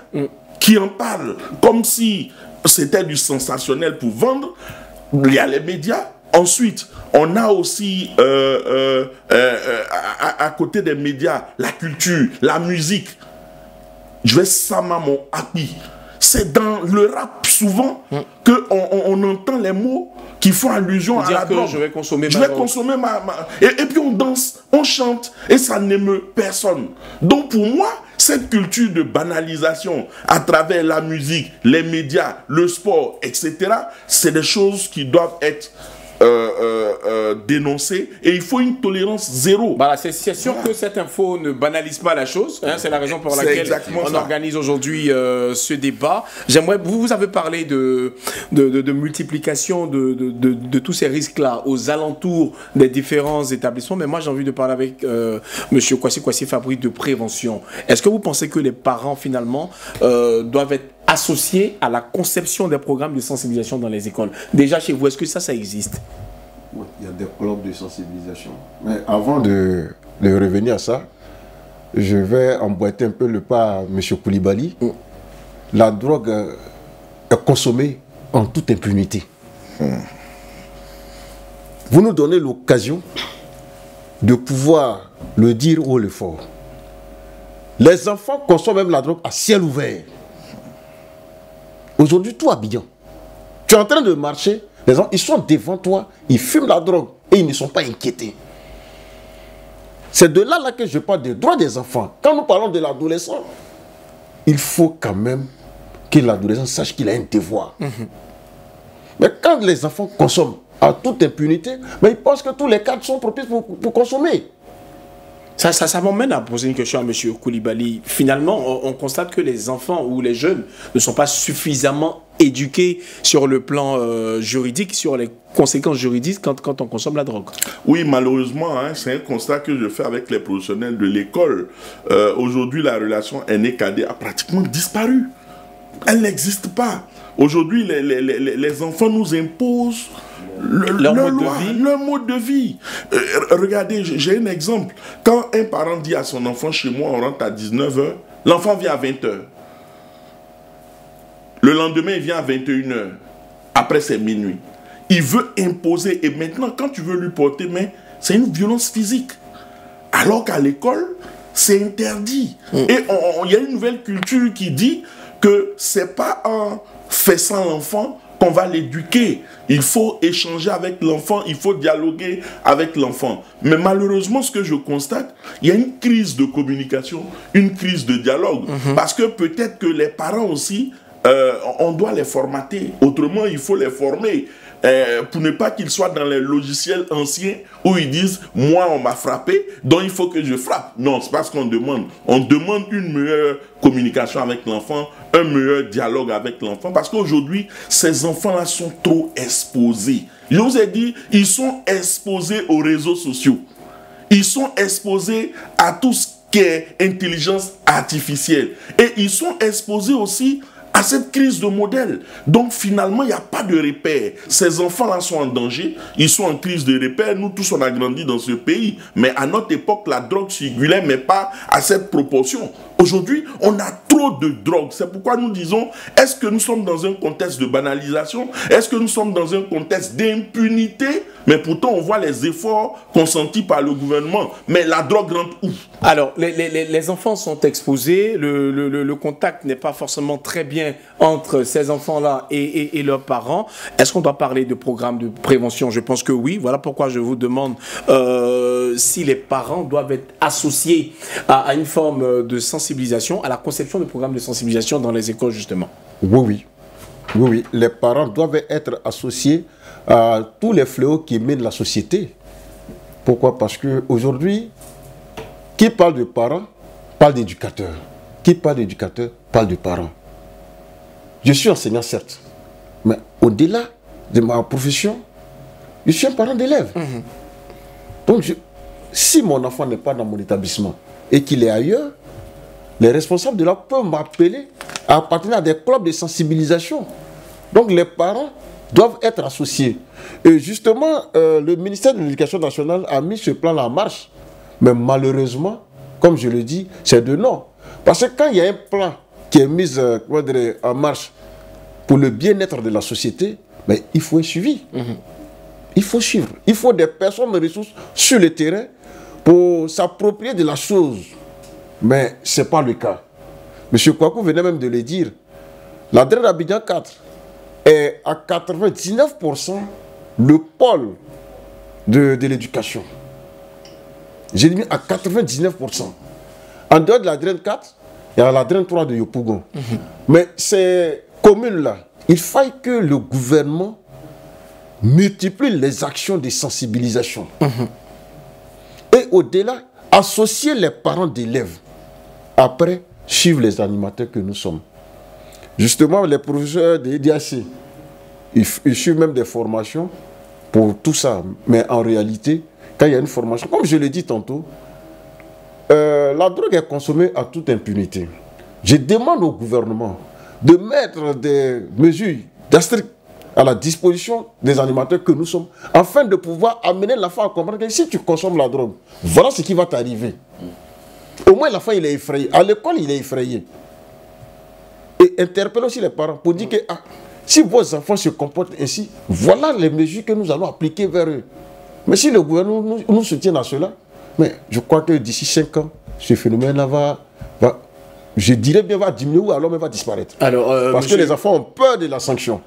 qui en parlent comme si c'était du sensationnel pour vendre, il y a les médias. Ensuite, on a aussi à côté des médias la culture, la musique. Je vais sama mon happy. C'est dans le rap souvent qu'on entend les mots qui font allusion à la drogue. Je vais consommer Et puis on danse, on chante et ça n'émeut personne. Donc pour moi, cette culture de banalisation à travers la musique, les médias, le sport, etc., c'est des choses qui doivent être dénoncer et il faut une tolérance zéro. Voilà, c'est sûr que cette info ne banalise pas la chose. Hein, c'est la raison pour laquelle on organise aujourd'hui ce débat. J'aimerais, vous avez parlé de multiplication de tous ces risques-là aux alentours des différents établissements, mais moi j'ai envie de parler avec Monsieur Kwasi Fabri de prévention. Est-ce que vous pensez que les parents finalement doivent être associés à la conception des programmes de sensibilisation dans les écoles? Déjà chez vous, est-ce que ça existe? Il y a des clubs de sensibilisation. Mais avant de revenir à ça, je vais emboîter un peu le pas à M. Koulibaly. La drogue est consommée en toute impunité. Vous nous donnez l'occasion de pouvoir le dire haut et fort. Les enfants consomment même la drogue à ciel ouvert. Aujourd'hui, tout Abidjan. Tu es en train de marcher, les gens, ils sont devant toi, ils fument la drogue et ils ne sont pas inquiétés. C'est de là que je parle des droits des enfants. Quand nous parlons de l'adolescent, il faut quand même que l'adolescent sache qu'il a un devoir. Mais quand les enfants consomment à toute impunité, mais ils pensent que tous les cadres sont propices pour consommer. Ça m'emmène à poser une question à M. Koulibaly. Finalement, on constate que les enfants ou les jeunes ne sont pas suffisamment éduqués sur le plan juridique, sur les conséquences juridiques quand on consomme la drogue. Oui, malheureusement, hein, c'est un constat que je fais avec les professionnels de l'école. Aujourd'hui, la relation aîné-cadet a pratiquement disparu. Elle n'existe pas. Aujourd'hui, les enfants nous imposent leur mode de vie. Regardez, j'ai un exemple. Quand un parent dit à son enfant, chez moi, on rentre à 19h, l'enfant vient à 20h. Le lendemain, il vient à 21h. Après, c'est minuit. Il veut imposer. Et maintenant, quand tu veux lui porter main, c'est une violence physique. Alors qu'à l'école, c'est interdit. Et il y a une nouvelle culture qui dit que c'est pas en faisant l'enfant qu'on va l'éduquer. Il faut échanger avec l'enfant, il faut dialoguer avec l'enfant. Mais malheureusement, ce que je constate, il y a une crise de communication, une crise de dialogue. Parce que peut-être que les parents aussi, on doit les formater. Autrement, il faut les former. Pour ne pas qu'ils soient dans les logiciels anciens où ils disent « moi on m'a frappé, donc il faut que je frappe ». Non, c'est pas ce qu'on demande. On demande une meilleure communication avec l'enfant, un meilleur dialogue avec l'enfant, parce qu'aujourd'hui, ces enfants-là sont trop exposés. Je vous ai dit, ils sont exposés aux réseaux sociaux. Ils sont exposés à tout ce qui est intelligence artificielle. Et ils sont exposés aussi à cette crise de modèle. Donc finalement, il n'y a pas de repère. Ces enfants-là sont en danger, ils sont en crise de repère. Nous tous, on a grandi dans ce pays. Mais à notre époque, la drogue circulait, mais pas à cette proportion. Aujourd'hui, on a trop de drogue. C'est pourquoi nous disons, est-ce que nous sommes dans un contexte de banalisation? Est-ce que nous sommes dans un contexte d'impunité? Mais pourtant, on voit les efforts consentis par le gouvernement. Mais la drogue rentre où? Alors, les enfants sont exposés. Le contact n'est pas forcément très bien entre ces enfants-là et leurs parents. Est-ce qu'on doit parler de programmes de prévention? Je pense que oui. Voilà pourquoi je vous demande si les parents doivent être associés à une forme de sensibilisation, à la conception de programmes de sensibilisation dans les écoles, justement. Oui. Les parents doivent être associés à tous les fléaux qui minent la société. Pourquoi? Parce qu'aujourd'hui, qui parle de parents, parle d'éducateur. Qui parle d'éducateur, parle de parents. Je suis enseignant, certes, mais au-delà de ma profession, je suis un parent d'élève. Donc, si mon enfant n'est pas dans mon établissement et qu'il est ailleurs, les responsables de là peuvent m'appeler à appartenir à des clubs de sensibilisation. Donc, les parents doivent être associés. Et justement, le ministère de l'Éducation nationale a mis ce plan en marche. Mais malheureusement, comme je le dis, c'est de non. Parce que quand il y a un plan qui est mis en marche pour le bien-être de la société, mais il faut un suivi. Il faut suivre. Il faut des personnes de ressources sur le terrain pour s'approprier de la chose. Mais ce n'est pas le cas. M. Kouakou venait même de le dire. La DRED Abidjan 4 est à 99% le pôle de l'éducation. J'ai dit à 99%. En dehors de la DRED 4, il y a la DRED 3 de Yopougon. Mais ces communes-là, il faille que le gouvernement multiplie les actions de sensibilisation. Et au-delà, associer les parents d'élèves. Après, suivre les animateurs que nous sommes. Justement, les professeurs de l'EDAC, ils suivent même des formations pour tout ça. Mais en réalité, quand il y a une formation, comme je l'ai dit tantôt, la drogue est consommée à toute impunité. Je demande au gouvernement de mettre des mesures d'astreinte à la disposition des animateurs que nous sommes, afin de pouvoir amener l'enfant à comprendre que si tu consommes la drogue, voilà ce qui va t'arriver. Au moins l'enfant il est effrayé. À l'école il est effrayé. Et interpeller aussi les parents pour dire que si vos enfants se comportent ainsi, voilà les mesures que nous allons appliquer vers eux. Mais si le gouvernement nous soutient à cela, mais je crois que d'ici 5 ans, ce phénomène-là va, je dirais bien, va diminuer ou alors même va disparaître. Alors, parce que les enfants ont peur de la sanction.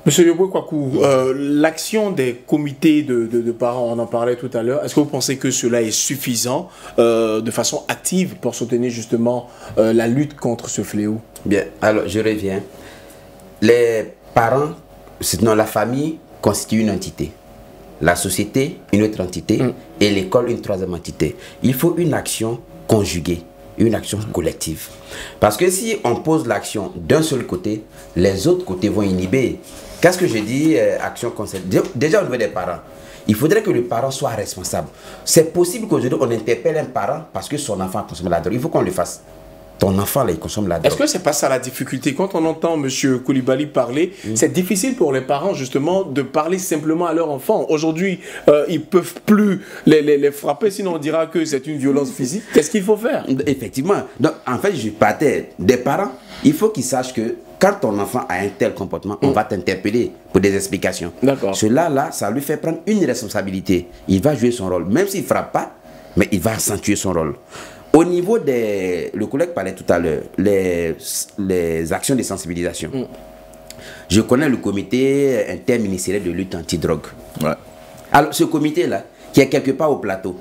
Monsieur Yoboué Kouakou, l'action des comités de parents, on en parlait tout à l'heure, est-ce que vous pensez que cela est suffisant de façon active pour soutenir justement la lutte contre ce fléau? Bien, alors je reviens. Les parents, sinon la famille, constitue une entité. La société, une autre entité, et l'école, une troisième entité. Il faut une action conjuguée, une action collective. Parce que si on pose l'action d'un seul côté, les autres côtés vont inhiber. Qu'est-ce que je dis, action concertée? Déjà au niveau des parents, il faudrait que le parent soit responsable. C'est possible qu'aujourd'hui on interpelle un parent parce que son enfant consomme la drogue. Il faut qu'on le fasse. Ton enfant, là, il consomme la drogue. Est-ce que c'est pas ça la difficulté? Quand on entend M. Koulibaly parler, c'est difficile pour les parents, justement, de parler simplement à leur enfant. Aujourd'hui, ils ne peuvent plus les frapper, sinon on dira que c'est une violence physique. Qu'est-ce qu'il faut faire? Effectivement. Donc, en fait, je partais des parents. Il faut qu'ils sachent que quand ton enfant a un tel comportement, on va t'interpeller pour des explications. D'accord. Cela, là, ça lui fait prendre une responsabilité. Il va jouer son rôle. Même s'il ne frappe pas, mais il va accentuer son rôle. Au niveau des... Le collègue parlait tout à l'heure, les actions de sensibilisation. Je connais le comité interministériel de lutte anti-drogue. Ouais. Alors, ce comité-là, qui est quelque part au plateau,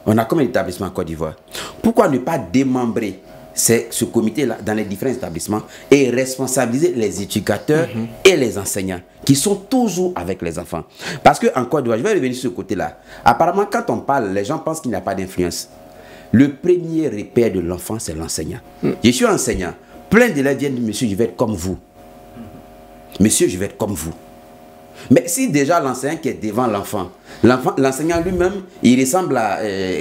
on a combien d'établissements en Côte d'Ivoire? Pourquoi ne pas démembrer ce comité-là dans les différents établissements et responsabiliser les éducateurs et les enseignants qui sont toujours avec les enfants? Parce qu'en Côte d'Ivoire, je vais revenir sur ce côté-là. Apparemment, quand on parle, les gens pensent qu'il n'y a pas d'influence. Le premier repère de l'enfant, c'est l'enseignant. Je suis enseignant. Plein d'élèves viennent dire, monsieur, je vais être comme vous. Monsieur, je vais être comme vous. Mais si déjà l'enseignant qui est devant l'enfant, l'enseignant lui-même, il ressemble à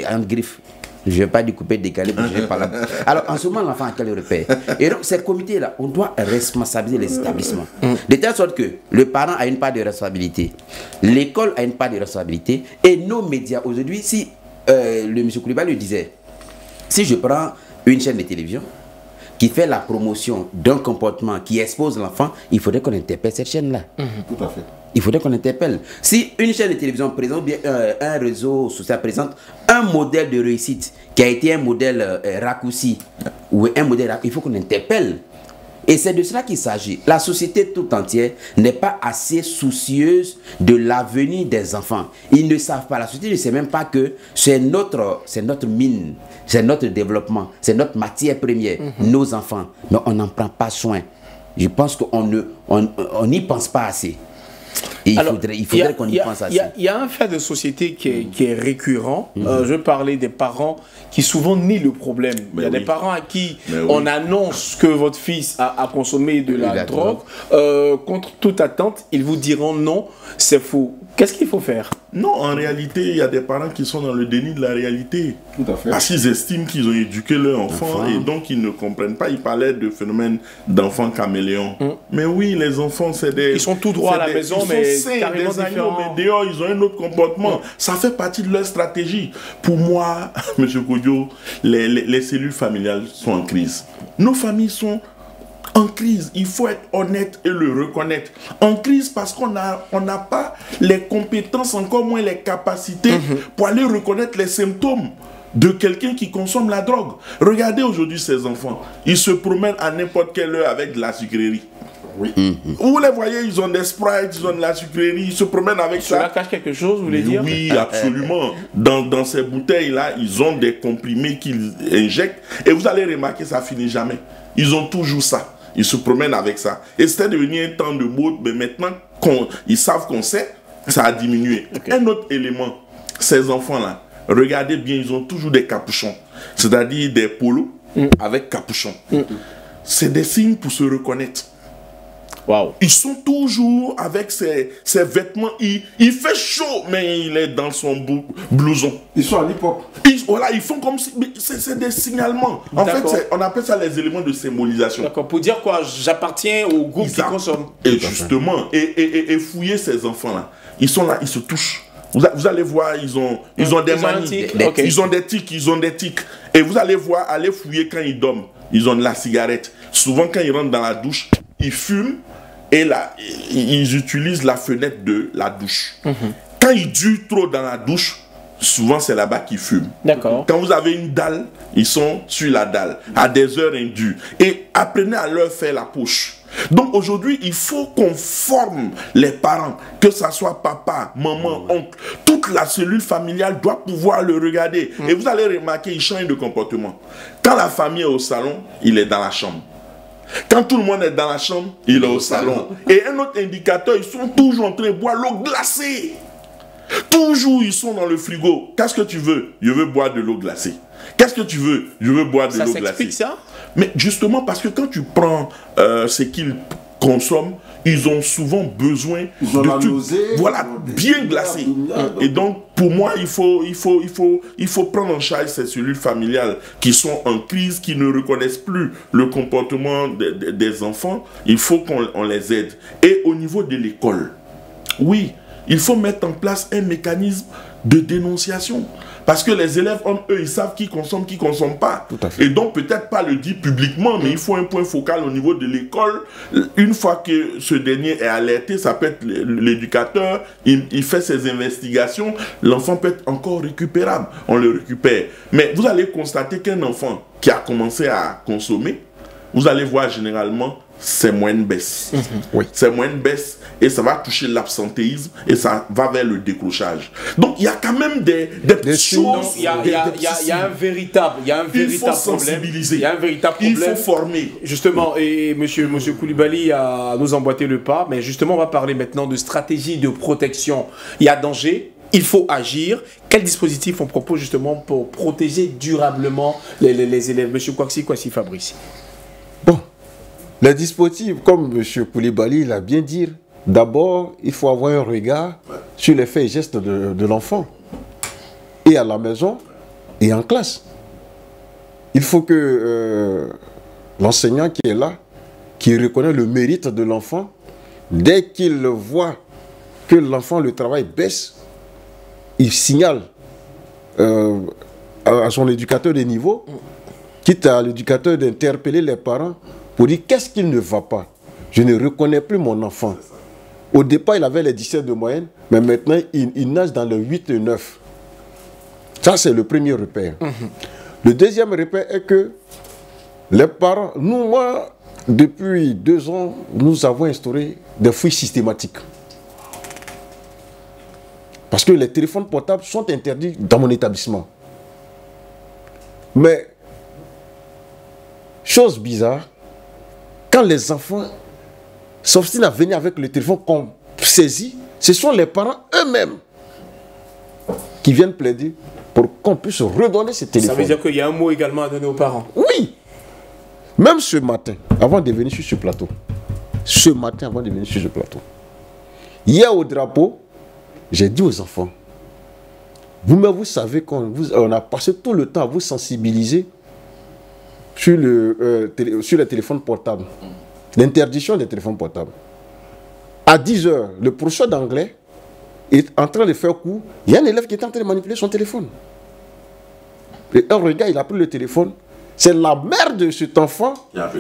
un griffe. Je ne vais pas découper, décaler, je vais pas là. Alors, en ce moment, l'enfant a quel repère? Et donc, ces comités-là, on doit responsabiliser les établissements. De telle sorte que le parent a une part de responsabilité, l'école a une part de responsabilité, et nos médias, aujourd'hui, si le M. Koulibaly le disait, si je prends une chaîne de télévision qui fait la promotion d'un comportement qui expose l'enfant, il faudrait qu'on interpelle cette chaîne-là. Tout à fait. Il faudrait qu'on interpelle. Si une chaîne de télévision présente, bien un réseau social présente un modèle de réussite qui a été un modèle raccourci, ou un modèle, il faut qu'on interpelle. Et c'est de cela qu'il s'agit. La société tout entière n'est pas assez soucieuse de l'avenir des enfants. Ils ne savent pas, la société ne sait même pas que c'est notre mine, c'est notre développement, c'est notre matière première, nos enfants. Mais on n'en prend pas soin. Je pense qu'on n'y pense pas assez. Et il faudrait qu'on y pense assez. Il y a un fait de société qui est récurrent. Je parlais des parents qui souvent nient le problème. Il y a des parents à qui on annonce que votre fils a consommé de la drogue. Contre toute attente, ils vous diront non, c'est faux. Qu'est-ce qu'il faut faire? Non, en réalité, il y a des parents qui sont dans le déni de la réalité. Tout à fait. Parce qu'ils estiment qu'ils ont éduqué leur enfant et donc ils ne comprennent pas. Ils parlaient de phénomène d'enfants caméléons. Mais oui, les enfants, c'est des... Ils sont tout droit à la maison, mais carrément différents. Mais dehors, ils ont un autre comportement. Ça fait partie de leur stratégie. Pour moi, M. Kodjo, les cellules familiales sont en crise. Nos familles sont en crise, il faut être honnête et le reconnaître. En crise parce qu'on n'a pas les compétences, encore moins les capacités pour aller reconnaître les symptômes de quelqu'un qui consomme la drogue. Regardez aujourd'hui ces enfants, ils se promènent à n'importe quelle heure avec de la sucrerie. Oui. Vous les voyez, ils ont des Sprites, ils ont de la sucrerie, ils se promènent avec ça. Cela cache quelque chose, vous voulez dire? Oui, absolument. Dans ces bouteilles-là, ils ont des comprimés qu'ils injectent et vous allez remarquer, ça finit jamais. Ils ont toujours ça. Ils se promènent avec ça. Et c'était devenu un temps de mode, mais maintenant qu'ils savent qu'on sait, ça a diminué. Un autre élément, ces enfants-là, regardez bien, ils ont toujours des capuchons. C'est-à-dire des polos avec capuchon. C'est des signes pour se reconnaître. Wow. Ils sont toujours avec ces vêtements. Il fait chaud, mais il est dans son blouson. Ils sont à l'hip-hop. Voilà, ils font comme si... C'est des signalements. En fait, on appelle ça les éléments de symbolisation. D'accord. Pour dire quoi? J'appartiens au groupe qui consomme. Et justement, et fouiller ces enfants-là. Ils sont là, ils se touchent. Vous allez voir, ils ont des manies. Ils ont des tics. Et vous allez voir, aller fouiller quand ils dorment. Ils ont de la cigarette. Souvent, quand ils rentrent dans la douche, ils fument. Et là, ils utilisent la fenêtre de la douche. Quand ils durent trop dans la douche, souvent c'est là-bas qu'ils fument. D'accord. Quand vous avez une dalle, ils sont sur la dalle, à des heures indues. Et apprenez à leur faire la poche. Donc aujourd'hui, il faut qu'on forme les parents, que ce soit papa, maman, oncle. Toute la cellule familiale doit pouvoir le regarder. Et vous allez remarquer, il change de comportement. Quand la famille est au salon, il est dans la chambre. Quand tout le monde est dans la chambre, il est au salon. Et un autre indicateur, ils sont toujours en train de boire l'eau glacée. Toujours, ils sont dans le frigo. Qu'est-ce que tu veux? Je veux boire de l'eau glacée. Qu'est-ce que tu veux? Je veux boire de l'eau glacée. Ça s'explique ça? Mais justement, parce que quand tu prends ce qu'ils consomment, ils ont souvent besoin de tout, voilà, bien glacé. Et donc, pour moi, il faut prendre en charge ces cellules familiales qui sont en crise, qui ne reconnaissent plus le comportement des enfants. Il faut qu'on les aide. Et au niveau de l'école, oui, il faut mettre en place un mécanisme de dénonciation. Parce que les élèves, eux, ils savent qui consomme pas. Et donc, peut-être pas le dire publiquement, mais il faut un point focal au niveau de l'école. Une fois que ce dernier est alerté, ça peut être l'éducateur, il fait ses investigations, l'enfant peut être encore récupérable. On le récupère. Mais vous allez constater qu'un enfant qui a commencé à consommer, vous allez voir généralement, c'est moins une baisse. C'est moins une baisse et ça va toucher l'absentéisme et ça va vers le décrochage. Donc il y a quand même des petites choses. Il y a un véritable problème. Il faut sensibiliser. Il y a un véritable problème. Il faut former. Justement, et monsieur Koulibaly a nous emboîté le pas, mais justement on va parler maintenant de stratégie de protection. Il y a danger. Il faut agir. Quel dispositif on propose justement pour protéger durablement les élèves? Monsieur Kwasi Fabrice. Bon. Les dispositifs, comme M. Koulibaly l'a bien dit, d'abord, il faut avoir un regard sur les faits et gestes de l'enfant. Et à la maison, et en classe. Il faut que l'enseignant qui est là, qui reconnaît le mérite de l'enfant, dès qu'il voit que l'enfant, le travail baisse, il signale à son éducateur de niveau, quitte à l'éducateur d'interpeller les parents, pour dire qu'est-ce qu'il ne va pas. Je ne reconnais plus mon enfant. Au départ, il avait les 17 de moyenne, mais maintenant, il nage dans le 8 et 9. Ça, c'est le premier repère. Le deuxième repère est que les parents, moi, depuis 2 ans, nous avons instauré des fouilles systématiques. Parce que les téléphones portables sont interdits dans mon établissement. Mais, chose bizarre, quand les enfants s'obstinent à venir avec le téléphone qu'on saisit, ce sont les parents eux-mêmes qui viennent plaider pour qu'on puisse redonner ces téléphones. Ça veut dire qu'il y a un mot également à donner aux parents. Oui. Même ce matin, avant de venir sur ce plateau, hier au drapeau, j'ai dit aux enfants, vous savez qu'on a passé tout le temps à vous sensibiliser sur les téléphones portables. L'interdiction des téléphones portables. À 10 h, le professeur d'anglais est en train de faire cours. Il y a un élève qui est en train de manipuler son téléphone. Et un regard, il a pris le téléphone. C'est la mère de cet enfant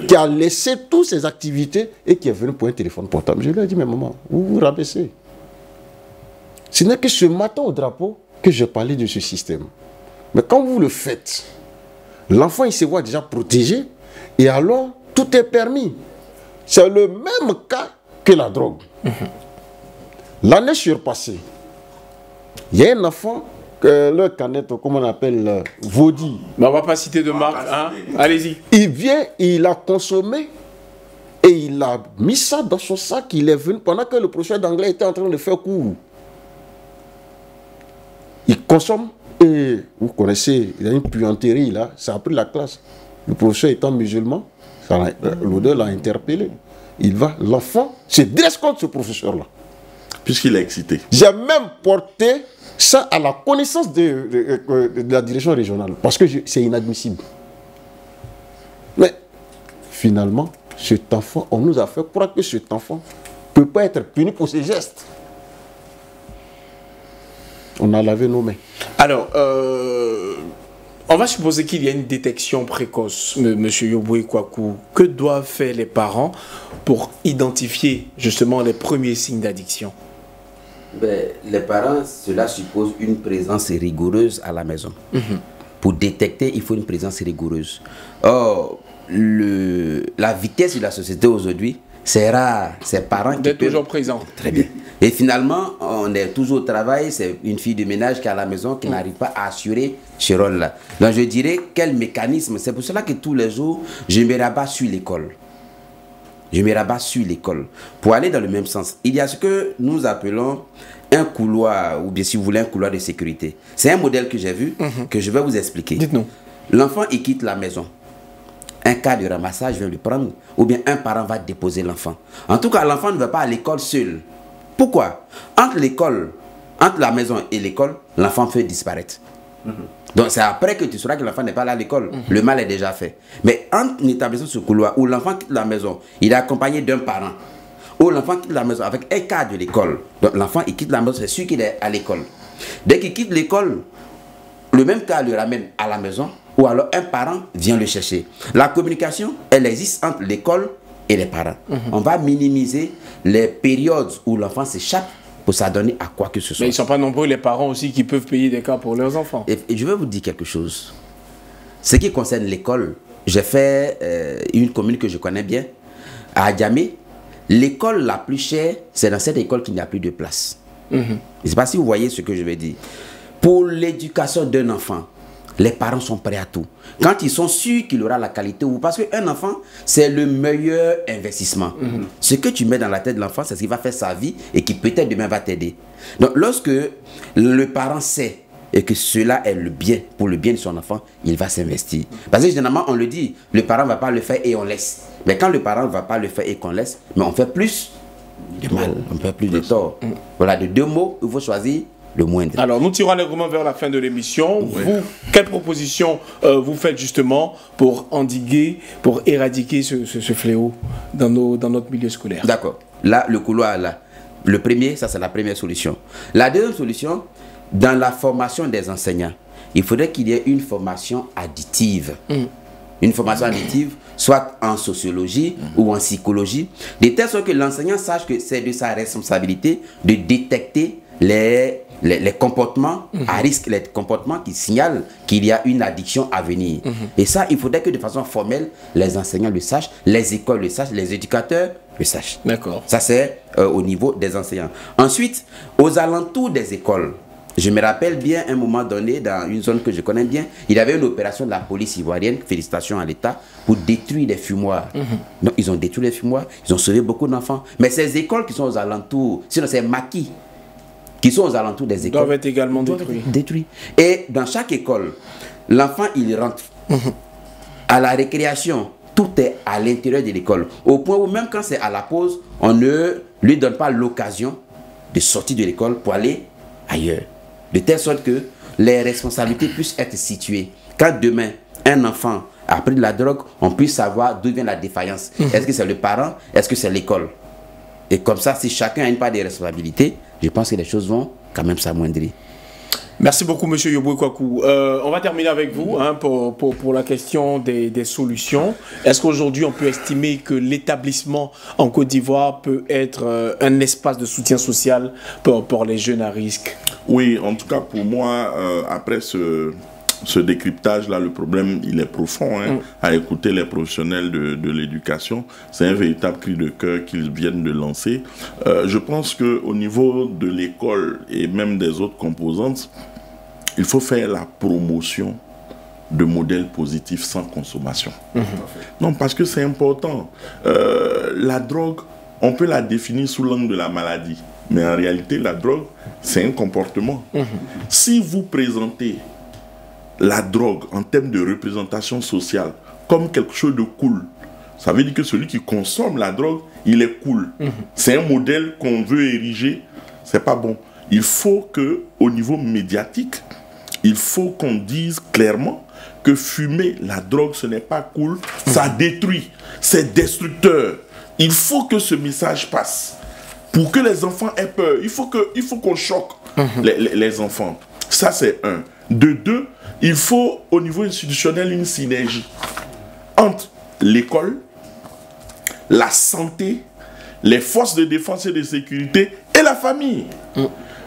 qui a laissé toutes ses activités et qui est venue pour un téléphone portable. Je lui ai dit, mais maman, vous vous rabaissez. Ce n'est que ce matin au drapeau que j'ai parlé de ce système. Mais quand vous le faites, l'enfant il se voit déjà protégé et alors tout est permis. C'est le même cas que la drogue. L'année surpassée, il y a un enfant, le canette, comment on appelle, Vaudi. Mais on ne va pas citer de marque, hein? Allez-y. Il vient, il a consommé et il a mis ça dans son sac. Il est venu pendant que le professeur d'anglais était en train de faire cours. Il consomme et vous connaissez, il y a une puanterie là, ça a pris la classe. Le professeur étant musulman, l'odeur l'a interpellé. Il va, l'enfant se dresse contre ce professeur-là. Puisqu'il est excité. J'ai même porté ça à la connaissance de la direction régionale, parce que c'est inadmissible. Mais finalement, cet enfant, on nous a fait croire que cet enfant ne peut pas être puni pour ses gestes. On a lavé nos mains. Alors, on va supposer qu'il y a une détection précoce, Monsieur Yoboué Kouakou. Que doivent faire les parents pour identifier justement les premiers signes d'addiction? Ben, les parents, cela suppose une présence rigoureuse à la maison. Pour détecter, il faut une présence rigoureuse. Or, la vitesse de la société aujourd'hui, c'est rare. C'est parents qui d'être toujours présents. Très bien. Et finalement, on est toujours au travail. C'est une fille de ménage qui est à la maison qui n'arrive pas à assurer ce rôle-là. Donc je dirais, quel mécanisme? C'est pour cela que tous les jours, je me rabats sur l'école. Je me rabats sur l'école. Pour aller dans le même sens, il y a ce que nous appelons un couloir, ou bien si vous voulez, un couloir de sécurité. C'est un modèle que j'ai vu, que je vais vous expliquer. Dites-nous. L'enfant, il quitte la maison. Un cas de ramassage vient le prendre, ou bien un parent va déposer l'enfant. En tout cas, l'enfant ne va pas à l'école seul. Pourquoi? Entre l'école, entre la maison et l'école, l'enfant fait disparaître. Donc c'est après que tu sauras que l'enfant n'est pas là à l'école. Le mal est déjà fait. Mais en établissant ce couloir où l'enfant quitte la maison, il est accompagné d'un parent. Ou l'enfant quitte la maison avec un cas de l'école. Donc l'enfant il quitte la maison, c'est sûr qu'il est à l'école. Dès qu'il quitte l'école, le même cas le ramène à la maison. Ou alors un parent vient le chercher. La communication, elle existe entre l'école et les parents. On va minimiser les périodes où l'enfant s'échappe pour s'adonner à quoi que ce soit. Mais ils ne sont pas nombreux les parents aussi qui peuvent payer des cas pour leurs enfants. Et je vais vous dire quelque chose. Ce qui concerne l'école, j'ai fait une commune que je connais bien, à Adjamé. L'école la plus chère, c'est dans cette école qu'il n'y a plus de place. Je ne sais pas si vous voyez ce que je veux dire. Pour l'éducation d'un enfant, les parents sont prêts à tout. Quand ils sont sûrs qu'il aura la qualité, ou parce qu'un enfant, c'est le meilleur investissement. Ce que tu mets dans la tête de l'enfant, c'est ce qui va faire sa vie et qui peut-être demain va t'aider. Donc lorsque le parent sait et que cela est le bien, pour le bien de son enfant, il va s'investir. Parce que généralement, on le dit, le parent ne va pas le faire et on laisse. Mais quand le parent ne va pas le faire et qu'on laisse, mais on fait plus de mal, on fait plus de tort. Voilà, de deux mots, il faut choisir le moindre. Alors, nous tirons allègrement vers la fin de l'émission. Oui. Vous, quelles propositions vous faites justement pour endiguer, pour éradiquer ce fléau dans notre milieu scolaire? D'accord. Là, le couloir, là. Le premier, ça c'est la première solution. La deuxième solution, dans la formation des enseignants, il faudrait qu'il y ait une formation additive. Une formation additive, soit en sociologie ou en psychologie, de telle sorte que l'enseignant sache que c'est de sa responsabilité de détecter les comportements à risque, les comportements qui signalent qu'il y a une addiction à venir. Et ça, il faudrait que de façon formelle, les enseignants le sachent, les écoles le sachent, les éducateurs le sachent. D'accord. Ça, c'est au niveau des enseignants. Ensuite, aux alentours des écoles, je me rappelle bien, un moment donné, dans une zone que je connais bien, il y avait une opération de la police ivoirienne, félicitations à l'État, pour détruire les fumoirs. Donc, ils ont détruit les fumoirs, ils ont sauvé beaucoup d'enfants. Mais ces écoles qui sont aux alentours, sinon c'est maquis qui sont aux alentours des écoles doivent être également détruits. Et dans chaque école, l'enfant, il rentre. À la récréation, tout est à l'intérieur de l'école. Au point où même quand c'est à la pause, on ne lui donne pas l'occasion de sortir de l'école pour aller ailleurs. De telle sorte que les responsabilités puissent être situées. Quand demain, un enfant a pris de la drogue, on puisse savoir d'où vient la défaillance. Est-ce que c'est le parent? Est-ce que c'est l'école? Et comme ça, si chacun a une part de responsabilité, je pense que les choses vont quand même s'amoindrir. Merci beaucoup, M. Yoboué Kwaku. On va terminer avec vous hein, pour la question des solutions. Est-ce qu'aujourd'hui, on peut estimer que l'établissement en Côte d'Ivoire peut être un espace de soutien social pour les jeunes à risque? Oui, en tout cas, pour moi, après ce décryptage-là, le problème, il est profond. Hein, à écouter les professionnels de l'éducation, c'est un véritable cri de cœur qu'ils viennent de lancer. Je pense qu'au niveau de l'école et même des autres composantes, il faut faire la promotion de modèles positifs sans consommation. Non, parce que c'est important. La drogue, on peut la définir sous l'angle de la maladie. Mais en réalité, la drogue, c'est un comportement. Si vous présentez la drogue en termes de représentation sociale comme quelque chose de cool, ça veut dire que celui qui consomme la drogue, il est cool. C'est un modèle qu'on veut ériger, c'est pas bon. Il faut que, au niveau médiatique, il faut qu'on dise clairement que fumer la drogue, ce n'est pas cool, ça détruit, c'est destructeur. Il faut que ce message passe. Pour que les enfants aient peur, il faut qu'on choque les enfants. Ça, c'est un. De deux, il faut, au niveau institutionnel, une synergie entre l'école, la santé, les forces de défense et de sécurité et la famille.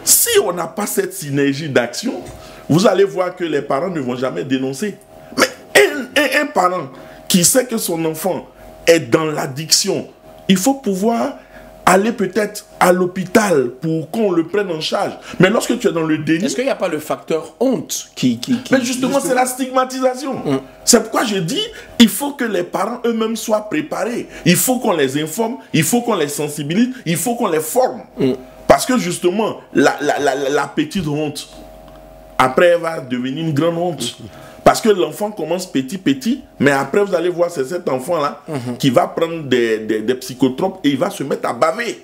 Si on n'a pas cette synergie d'action, vous allez voir que les parents ne vont jamais dénoncer. Mais un parent qui sait que son enfant est dans l'addiction, il faut pouvoir aller peut-être à l'hôpital pour qu'on le prenne en charge. Mais lorsque tu es dans le déni... Est-ce qu'il n'y a pas le facteur honte qui Mais justement, c'est la stigmatisation. C'est pourquoi je dis, il faut que les parents eux-mêmes soient préparés. Il faut qu'on les informe, il faut qu'on les sensibilise, il faut qu'on les forme. Parce que justement, la petite honte, après, elle va devenir une grande honte. Parce que l'enfant commence petit, mais après, vous allez voir, c'est cet enfant-là qui va prendre des psychotropes et il va se mettre à baver.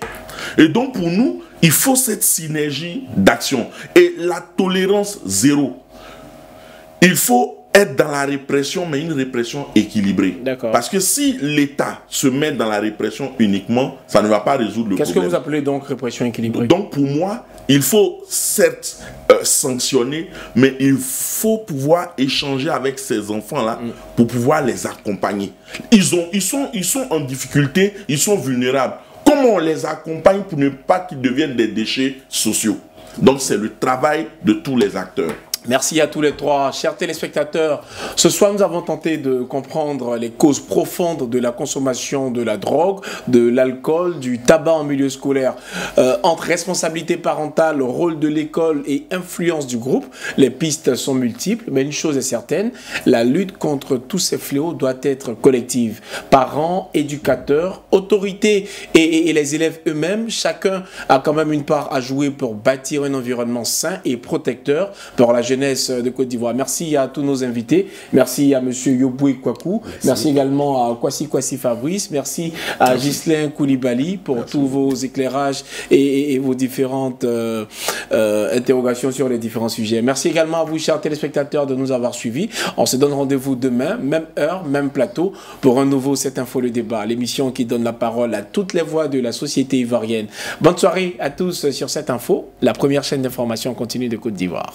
Et donc, pour nous, il faut cette synergie d'action. Et la tolérance zéro. Il faut être dans la répression, mais une répression équilibrée. Parce que si l'État se met dans la répression uniquement, ça ne va pas résoudre le problème. Qu'est-ce que vous appelez donc répression équilibrée? Donc, pour moi, il faut certes sanctionner, mais il faut pouvoir échanger avec ces enfants-là pour pouvoir les accompagner. Ils sont en difficulté, ils sont vulnérables. Comment on les accompagne pour ne pas qu'ils deviennent des déchets sociaux? Donc, c'est le travail de tous les acteurs. Merci à tous les trois. Chers téléspectateurs, ce soir nous avons tenté de comprendre les causes profondes de la consommation de la drogue, de l'alcool, du tabac en milieu scolaire. Entre responsabilité parentale, rôle de l'école et influence du groupe, les pistes sont multiples, mais une chose est certaine, la lutte contre tous ces fléaux doit être collective. Parents, éducateurs, autorités et les élèves eux-mêmes, chacun a quand même une part à jouer pour bâtir un environnement sain et protecteur pour la jeunesse de Côte d'Ivoire. Merci à tous nos invités. Merci à M. Yoboué Kwaku. Merci également à Kwasi Fabrice. Merci à Ghislain Koulibaly pour tous vos éclairages et vos différentes interrogations sur les différents sujets. Merci également à vous, chers téléspectateurs, de nous avoir suivis. On se donne rendez-vous demain, même heure, même plateau, pour un nouveau Cette Info le débat, l'émission qui donne la parole à toutes les voix de la société ivoirienne. Bonne soirée à tous sur Cette Info, la première chaîne d'information continue de Côte d'Ivoire.